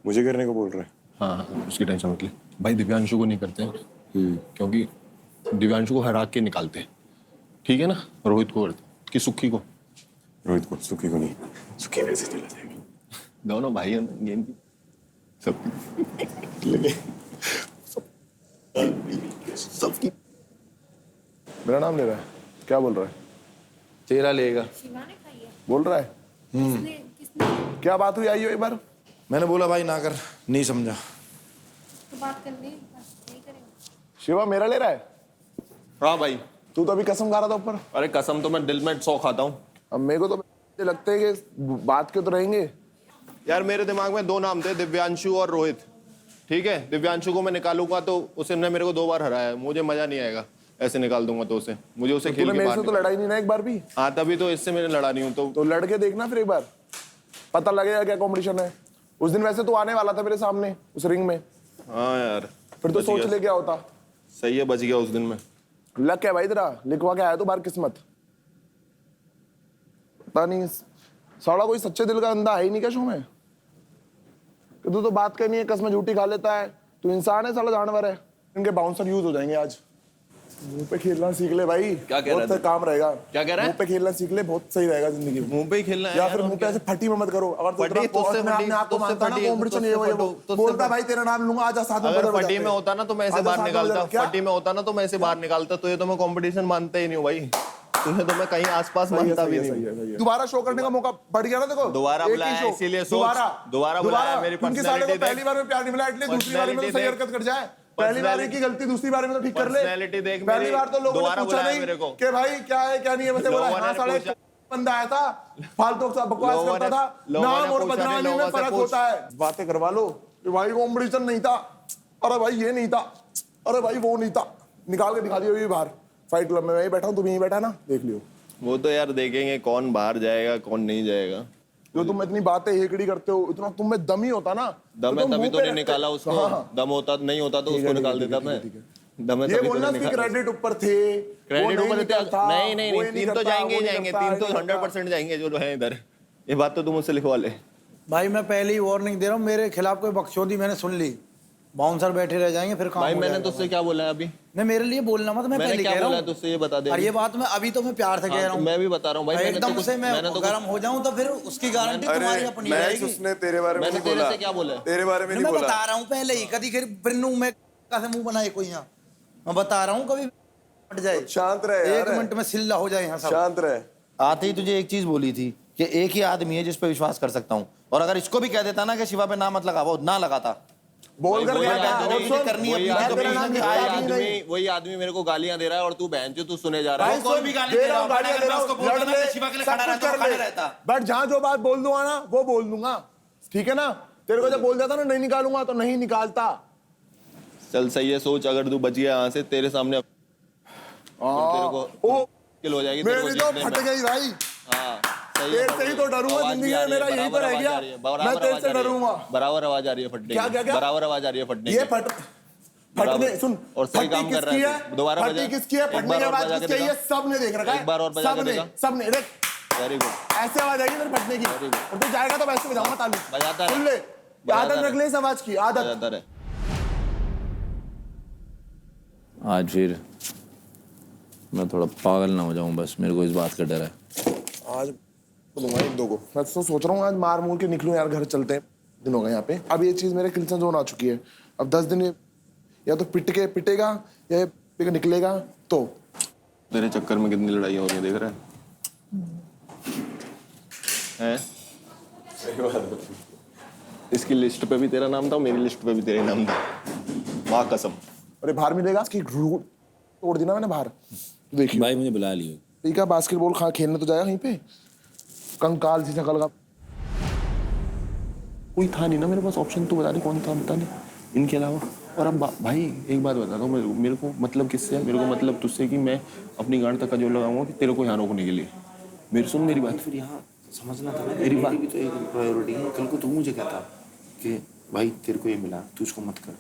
मुझे करने को बोल रहा है? हाँ, उसकी टेंशन मत ले भाई। दिव्यांशु को नहीं करते हैं क्योंकि दिव्यांशु को हरा के निकालते हैं, ठीक है ना? रोहित को करते कि सुखी को? रोहित को, सुखी को नहीं। सुखी वैसे चला जाएगा। दोनों भाई हैं गेम की, सबकी। मेरा नाम ले रहा है, क्या बोल रहा है? तेरा लेगा बोल रहा है। क्या बात हुई, आइयो एक बार। मैंने बोला भाई ना कर, नहीं समझा। तो बात कर ले, नहीं करेंगे। शिवा मेरा ले रहा है? हाँ भाई। तू तो अभी कसम खा रहा था ऊपर। अरे कसम तो मैं दिल में 100 खाता हूँ। अब मेरे को तो लगता है कि बात के तो रहेंगे यार। मेरे दिमाग में 2 नाम थे, दिव्यांशु और रोहित, ठीक है? दिव्यांशु को मैं निकालूंगा तो उसने मेरे को 2 बार हराया है, मुझे मजा नहीं आएगा। ऐसे निकाल दूंगा तो उसे, मुझे उसे खेल के मेरे से तो लड़ाई नहीं ना एक बार भी। हाँ तभी तो इससे मैंने लड़ा नहीं हूँ। तो लड़के देखना फिर एक बार, पता लगेगा क्या कंपटीशन है। उस दिन वैसे तो आने वाला था मेरे सामने उस रिंग में। हाँ यार, फिर तो सोच ले क्या होता। सही है, बच गया उस दिन में। लग क्या भाई तेरा, लिखवा के आया तो बाहर किस्मत। पता नहीं साला कोई सच्चे दिल का बंदा है ही नहीं क्या शो में। कि तू तो बात करनी है, कसम झूठी खा लेता है। तू इंसान है साला, जानवर है। इनके बाउंसर यूज हो जाएंगे आज। मुंह पे खेलना सीख ले भाई, क्या कह रहा है? बहुत काम रहेगा। क्या कह रहा है? मुंह पे खेलना सीख ले, बहुत सही रहेगा जिंदगी में। मुंह पे ही खेलना है या फिर मुंह पे ऐसे फटी में मत करो। अगर तू अपने आप को मानता ना कंपटीशन ये बोलता भाई तेरा नाम लूंगा आज साथ में। अगर फटी में होता ना तो मैं ऐसे बाहर निकालता, फटी में होता ना तो मैं ऐसे बाहर निकालता। तो ये तो मैं कंपटीशन मानता ही नहीं हूँ भाई, तुम्हें तो मैं कहीं आसपास मानता भी नहीं। दोबारा शो करने का मौका बढ़ गया ना, देखो दोबारा बुलाया इसीलिए दोबारा बुलाया। मेरी पर्सनैलिटी पहली बार में प्यार नहीं मिला, इसलिए दूसरी बार में तो सही हरकत कर जाए। पहली बार की गलती दूसरी बार में तो ठीक कर ले। पहली बार तो लोगों ने पूछा नहीं कि भाई क्या है क्या नहीं है, वैसे बोला हाँ साले बंदा आया था फालतू बकवास करता था। नाम और बदनामी में फर्क होता है। बातें करवा लो भाई, कॉम्पिटिशन नहीं था, अरे भाई ये नहीं था, अरे भाई वो नहीं था, निकाल के दिखा दिया बाहर। फाइट क्लब में मैं ही बैठा हूँ, तुम यहीं बैठा ना, देख लियो। वो तो यार देखेंगे कौन बाहर जाएगा कौन नहीं जाएगा। जो तुम इतनी बातें हेकड़ी करते हो, इतना तुम में दम ही होता ना। दम है तभी तो नहीं निकाला उसको। दम होता नहीं होता तो उसको निकाल देता मैं। दम है ये बोलना कि क्रेडिट ऊपर थे, क्रेडिट ऊपर थे। नहीं, 3 तो जाएंगे ही जाएंगे, 3 तो 100% जाएंगे जो है इधर। ये बात तो तुम मुझसे लिखवा ले भाई। मैं पहले ही वार्निंग दे रहा हूँ, मेरे खिलाफ कोई बकचोदी मैंने सुन ली, बाउंसर बैठे रह जाएंगे फिर काम भाई। हो मैंने जाएगा। तुझसे क्या बोला है अभी? नहीं मेरे लिए बोलना मत, मैं पहले कह रहा हूँ तुझसे, ये बता दे। और ये बात मैं अभी तो मैं प्यार से कह रहा हूँ। मैं भी बता रहा हूँ भाई, एकदम से मैं गरम हो जाऊँ तो फिर उसकी गारंटी तुम्हारी अपनी रहेगी। उसने तेरे बारे में तेरे से क्या बोला? तेरे बारे में नहीं मैं बोला। बता रहा हूँ पहले ही, कभी फिर मैं कैसे मुंह बनाए कोई यहाँ, मैं बता रहा हूँ कभी हट जाए। शांत रहे, 1 मिनट में सिल्ला हो जाए यहाँ सब। शांत रहे। आते ही तुझे एक चीज बोली थी कि एक ही आदमी है जिस पे विश्वास कर सकता हूँ, और अगर इसको भी कह देता ना कि शिवा पे नाम मत लगा, वो ना लगाता। बोल कर करनी है। वही आदमी मेरे को गालियां दे रहा है और तू बहन जो तू सुने जा रहा है। कोई भी गाली दे रहा हूं, अगर मैं उसको बोलता ना कि शिवा के लिए खड़ा रहता तो खड़ा रहता। बट जहां जो बात बोल दूंगा ना वो बोल दूंगा, ठीक है ना? तेरे को जब बोल देता ना नहीं निकालूंगा तो नहीं निकालता। चल सही है, सोच अगर तू बच गया यहाँ से, तेरे सामने तेरे को किल हो जाएगी। मेरी तो फट गई भाई। हाँ तेरे से ही तो डरूंगा, जिंदगी में मेरा यही तो रह गया, मैं तेरे से डरूंगा। बराबर आवाज आ रही है फटने की। क्या बराबर आवाज आ रही है फटने की। ये फटने सुन, और सही काम कर रहा है। दोबारा फटी किसकी है, फटने के बाद किसकी है, ये सबने देख रखा है। एक बार और बजा के देगा। सबने देख, वेरी गुड। ऐसे आवाज आएगी तेरे फटने की, और तू जाएगा तो वैसे बजाऊंगा ताली। बजाता सुन ले, आदत रख ले इस आवाज की, आदत। आज फिर मैं थोड़ा पागल ना हो जाऊं, बस मेरे को इस बात का डर है। आज दूंगा 1-2 को। मैं तो सोच रहा हूँ आज मार मूर के निकलूं यार, घर चलते हैं। दिन हो गए यहाँ पे। अब ये चीज मेरे किल्सन जोन आ चुकी है। अब 10 दिन या तो पिटेगा या निकलेगा। तो तेरे चक्कर में कितनी लड़ाई हो रही है देख रहे हैं? सही बात है। इसकी लिस्ट पे भी तेरा नाम था, मेरी लिस्ट पे भी तेरा नाम था, माँ कसम। अरे बाहर मिलेगा, इसकी रूट तोड़ दी ना मैंने बाहर। देखिए भाई मुझे बुला लियो। ठीक है, बास्केटबॉल खेलने तो जाएगा कहीं पे, कंकाल सी शक्ल का। कोई था नहीं ना मेरे पास ऑप्शन, तो बता दे कौन था, बता दे इनके अलावा। और अब भाई एक बात बताता हूँ, मेरे को मतलब किससे है, मेरे को मतलब तुझसे कि मैं अपनी गांड तक का जो लगाऊंगा कि तेरे को यहाँ रोकने के लिए। मेरी सुन मेरी बात, फिर यहाँ समझना था ना, मेरी बात भी तो एक प्रायोरिटी है। कल को तू मुझे कहता कि भाई तेरे को ये मिला, तू उसको मत कर,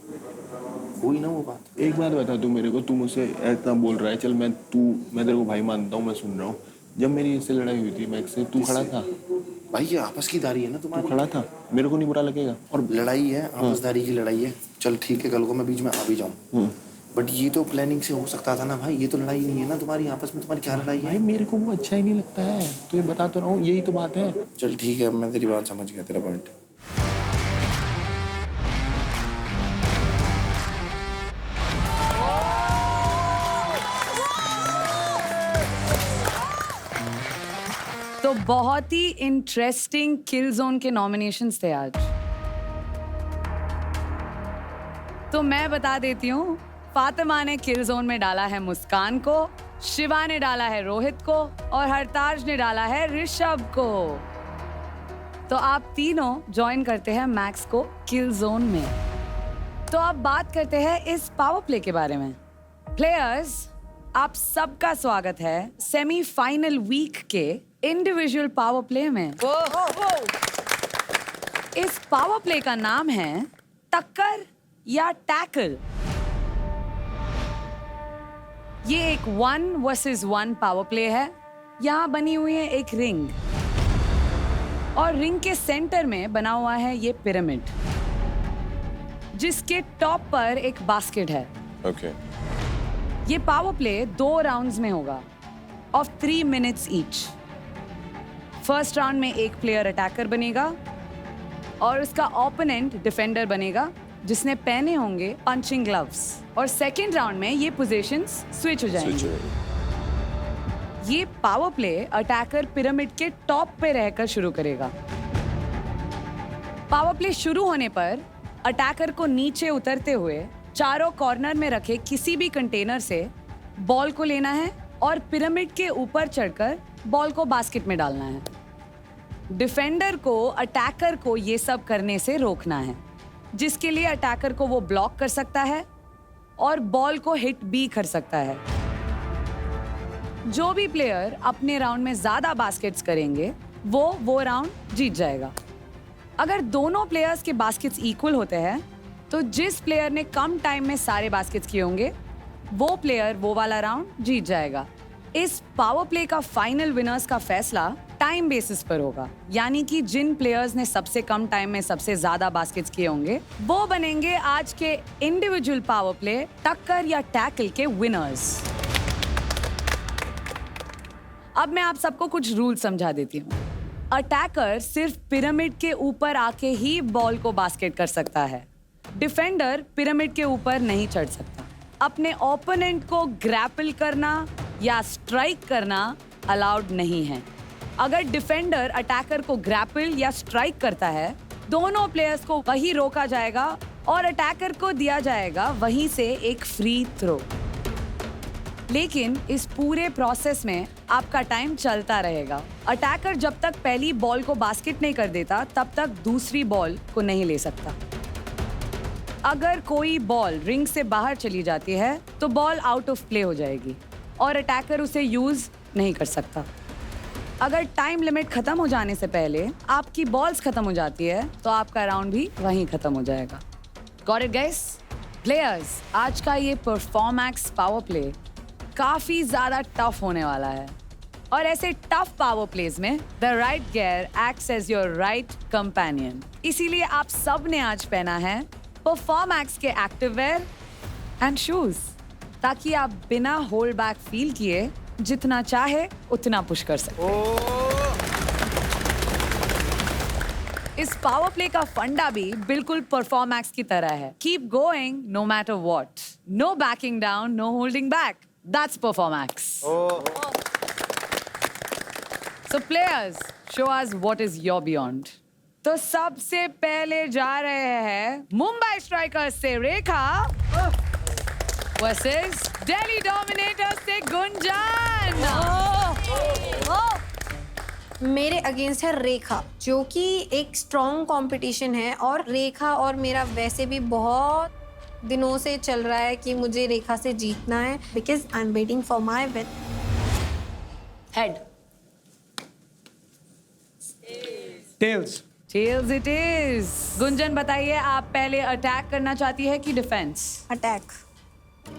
कोई ना वो बात। एक बात बता तू मेरे को, तू मुझसे इतना बोल रहा है, चल मैं तेरे को भाई मानता हूँ, मैं सुन रहा हूँ। जब मेरी इससे लड़ाई हुई थी मैक्स से, तू खड़ा था भाई, ये आपसदारी है ना तुम्हारी। तू खड़ा था, मेरे को नहीं बुरा लगेगा। और लड़ाई है, आपसदारी की लड़ाई है, चल ठीक है, कल को मैं बीच में आ भी जाऊँ, बट ये तो प्लानिंग से हो सकता था ना भाई। ये तो लड़ाई नहीं है ना तुम्हारी आपस में, तुम्हारी क्या लड़ाई है? भाई मेरे को वो अच्छा ही नहीं लगता है, तो ये बता तो रहा हूँ, यही तो बात है। चल ठीक है, मैं तेरी बात समझ गया, तेरा पॉइंट। तो बहुत ही इंटरेस्टिंग किल जोन के नॉमिनेशंस थे आज। तो मैं बता देती हूँ, फातिमा ने किल जोन में डाला है मुस्कान को, शिवा ने डाला है रोहित को और हरताज ने डाला है ऋषभ को। तो आप तीनों ज्वाइन करते हैं मैक्स को किल जोन में। तो अब बात करते हैं इस पावर प्ले के बारे में। प्लेयर्स, आप सबका स्वागत है सेमीफाइनल वीक के इंडिविजुअल पावर प्ले में। इस पावर प्ले का नाम है टक्कर या टैकल। ये एक 1 वर्सेस 1 पावर प्ले है। यहाँ बनी हुई है एक रिंग और रिंग के सेंटर में बना हुआ है ये पिरामिड, जिसके टॉप पर एक बास्केट है। ओके। ये पावर प्ले 2 राउंड्स में होगा of 3 minutes each. First round में एक प्लेयर अटैकर बनेगा और उसका ओपोनेंट डिफेंडर बनेगा, जिसने पहने होंगे पंचिंग ग्लव्स। और सेकेंड राउंड में ये पोजीशंस स्विच हो जाएंगे। ये पावर प्ले अटैकर पिरामिड के टॉप पे रहकर शुरू करेगा। पावर प्ले शुरू होने पर अटैकर को नीचे उतरते हुए चारों कॉर्नर में रखे किसी भी कंटेनर से बॉल को लेना है और पिरामिड के ऊपर चढ़कर बॉल को बास्केट में डालना है। डिफेंडर को अटैकर को ये सब करने से रोकना है, जिसके लिए अटैकर को वो ब्लॉक कर सकता है और बॉल को हिट भी कर सकता है। जो भी प्लेयर अपने राउंड में ज्यादा बास्केट्स करेंगे वो राउंड जीत जाएगा। अगर दोनों प्लेयर्स के बास्केट्स इक्वल होते हैं तो जिस प्लेयर ने कम टाइम में सारे बास्केट्स किए होंगे वो प्लेयर वो वाला राउंड जीत जाएगा। इस पावर प्ले का फाइनल विनर्स का फैसला टाइम बेसिस पर होगा, यानी कि जिन प्लेयर्स ने सबसे कम टाइम में सबसे ज्यादा बास्केट्स किए होंगे वो बनेंगे आज के इंडिविजुअल पावर प्ले टक्कर या टैकल के विनर्स। अब मैं आप सबको कुछ रूल समझा देती हूँ। अटैकर सिर्फ पिरामिड के ऊपर आके ही बॉल को बास्केट कर सकता है। डिफेंडर पिरामिड के ऊपर नहीं चढ़ सकता। अपने ओपोनेंट को ग्रैपल करना या स्ट्राइक करना अलाउड नहीं है। अगर डिफेंडर अटैकर को ग्रैपल या स्ट्राइक करता है, दोनों प्लेयर्स को वहीं रोका जाएगा और अटैकर को दिया जाएगा वहीं से एक फ्री थ्रो। लेकिन इस पूरे प्रोसेस में आपका टाइम चलता रहेगा। अटैकर जब तक पहली बॉल को बास्केट नहीं कर देता तब तक दूसरी बॉल को नहीं ले सकता। अगर कोई बॉल रिंग से बाहर चली जाती है तो बॉल आउट ऑफ प्ले हो जाएगी और अटैकर उसे यूज नहीं कर सकता। अगर टाइम लिमिट खत्म हो जाने से पहले आपकी बॉल्स खत्म हो जाती है तो आपका राउंड भी वहीं खत्म हो जाएगा। Got it guys? प्लेयर्स, आज का ये परफॉर्मैक्स पावर प्ले काफी ज्यादा टफ होने वाला है और ऐसे टफ पावर प्लेज में the right gear acts as your right companion. इसीलिए आप सब ने आज पहना है परफॉर्मैक्स के एक्टिव वेयर एंड शूज, ताकि आप बिना होल्ड बैक फील किए जितना चाहे उतना पुश कर सके। इस पावर प्ले का फंडा भी बिल्कुल परफॉर्मैक्स की तरह है। Keep going no matter what, no backing down, no holding back. That's Performax. So players, show us what is your beyond. तो सबसे पहले जा रहे हैं मुंबई स्ट्राइकर्स से रेखा वर्सेस दिल्ली डोमिनेटर्स से गुंजन। मेरे अगेंस्ट है रेखा, जो कि एक स्ट्रॉन्ग कंपटीशन है, और रेखा और मेरा वैसे भी बहुत दिनों से चल रहा है कि मुझे रेखा से जीतना है, because I am waiting for my win. Head, tails. Tails it is. Gunjan बताइए, आप पहले अटैक करना चाहती है कि डिफेंस? अटैक।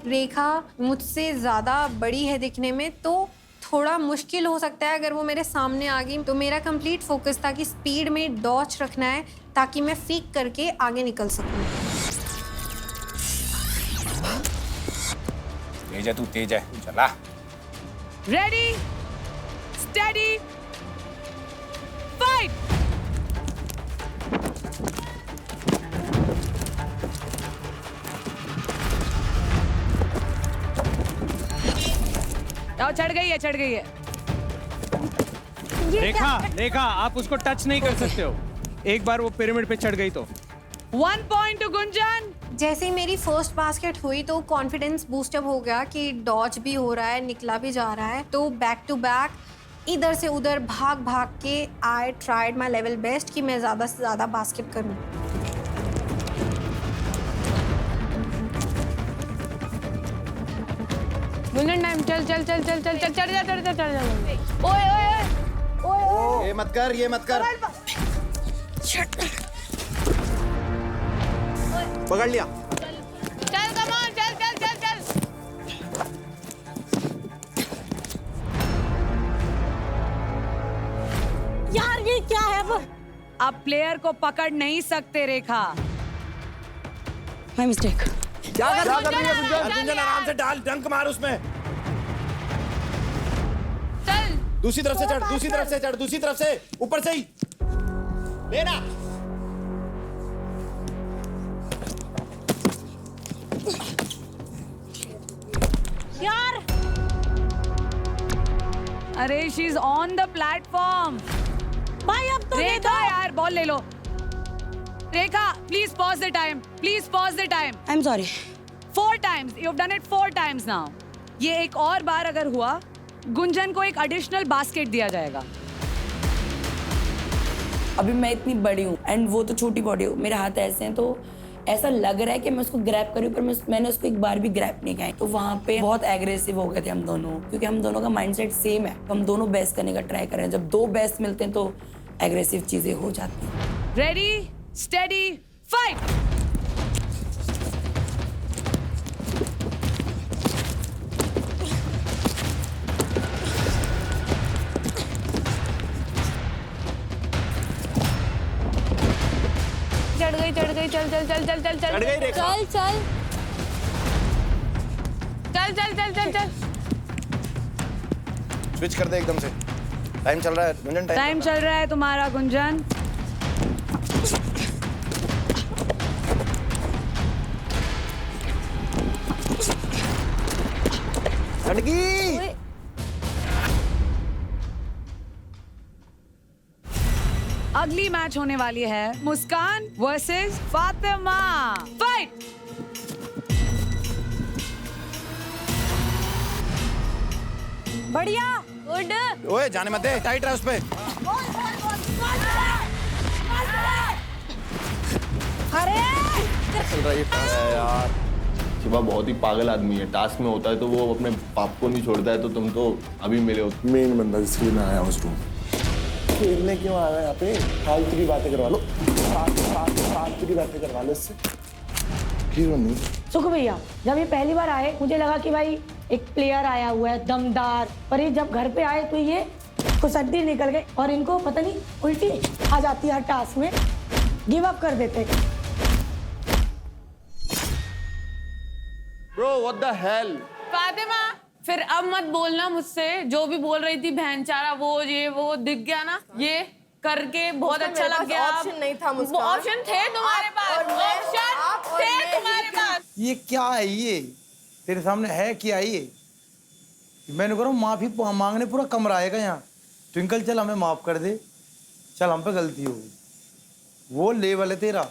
रेखा मुझसे ज़्यादा बड़ी है दिखने में, तो थोड़ा मुश्किल हो सकता है अगर वो मेरे सामने आ गई। तो मेरा कंप्लीट फोकस था कि स्पीड में डॉच रखना है ताकि मैं फीक करके आगे निकल सकूं। तेज है तू, तेज है, चला। Ready, steady, fight. चढ़ गई है, चढ़ गई है। रेखा आप उसको टच नहीं कर सकते हो, एक बार वो पिरामिड पे चढ़ गई तो। 1 पॉइंट टू गुंजन। जैसे ही मेरी फर्स्ट बास्केट हुई तो कॉन्फिडेंस बूस्टअप हो गया कि डॉच भी हो रहा है, निकला भी जा रहा है। तो बैक टू बैक इधर से उधर भाग भाग के I tried my level best कि मैं ज़्यादा से ज़्यादा बास्केट करूँ। गुंजन टाइम, चल चल चल चल चल चल चढ़ जा, चढ़ जा, चढ़ जा। ओए ओए ओए, ये मत कर, ये मत कर। पकड़ लिया। चल कम ऑन, चल चल चल चल। यार ये क्या है वो? आप प्लेयर को पकड़ नहीं सकते रेखा। My mistake. क्या कर रही है गुंजन? गुंजन आराम से डाल, डंक मार उसमें। चल दूसरी तरफ से चढ़, दूसरी तरफ से चढ़, दूसरी तरफ से, ऊपर से ही लेना। यार अरे she is on the platform. भाई अब तो रेखा यार, बॉल ले लो। Rekha please pause the time, please pause the time. I am sorry. 4 times, you've done it 4 times now. ये एक और बार अगर हुआ, गुंजन को एक एडिशनल बास्केट दिया जाएगा। अभी मैं इतनी बड़ी हूँ एंड वो तो छोटी बॉडी हूँ, मेरे हाथ ऐसे हैं, तो ऐसा लग रहा है कि मैं उसको ग्रैब करूँ, पर मैंने उसको एक बार भी ग्रैब नहीं किया। तो वहाँ पे बहुत एग्रेसिव हो गए थे हम दोनों, क्योंकि हम दोनों का माइंडसेट सेम है। हम दोनों बेस्ट करने का ट्राई कर रहे हैं। जब 2 बेस्ट मिलते हैं तो एग्रेसिव चीजें हो जाती हैं। Ready, steady, fight. चढ़ गई, चल चल चल चल चल चढ़ गई रेखा। चल चल चल चल चल चल चल। स्विच कर दे एकदम से, टाइम चल रहा है गुंजन, टाइम चल रहा है तुम्हारा गुंजन। अड़गी। अगली मैच होने वाली है मुस्कान वर्सेस फातिमा। फाइट। बढ़िया, गुड। ओए जाने मत दे, टाइट रहा उस पे। अरे चल रहा है यार। शिवा बहुत ही पागल आदमी है, टास्क में होता है तो वो अपने बाप को नहीं छोड़ता है, तो तुम तो अभी मिले हो। मेन बंदा इसलिए मैं आया उस रूम। खेलने क्यों आ रहा है यहाँ पे? फालतू की बातें करवा लो, फालतू की बातें करवा लो इससे। क्यों नहीं? सुख भैया, जब ये पहली बार आए मुझे लगा कि भाई एक प्लेयर आया हुआ है दमदार, पर ये जब घर पे आए तो ये कुसड्डी निकल गए और इनको पता नहीं उल्टी आ जाती है हर टास्क में, गिव अप कर देते। Bro, what the hell? Fatima, फिर अब मत बोलना मुझसे, जो भी बोल रही थी बहनचारा, वो ये वो दिख गया ना, ये करके बहुत अच्छा लग गया। ऑप्शन नहीं था मुस्कान। ऑप्शन थे तुम्हारे पास, ऑप्शन थे तुम्हारे पास। ये क्या है? ये तेरे सामने है क्या? ये मैंने कहा माफी मांगने पूरा कमरा आएगा यहाँ। ट्विंकल चल हमें माफ कर दे, चल हम पे गलती हो गई। वो लेवल है तेरा।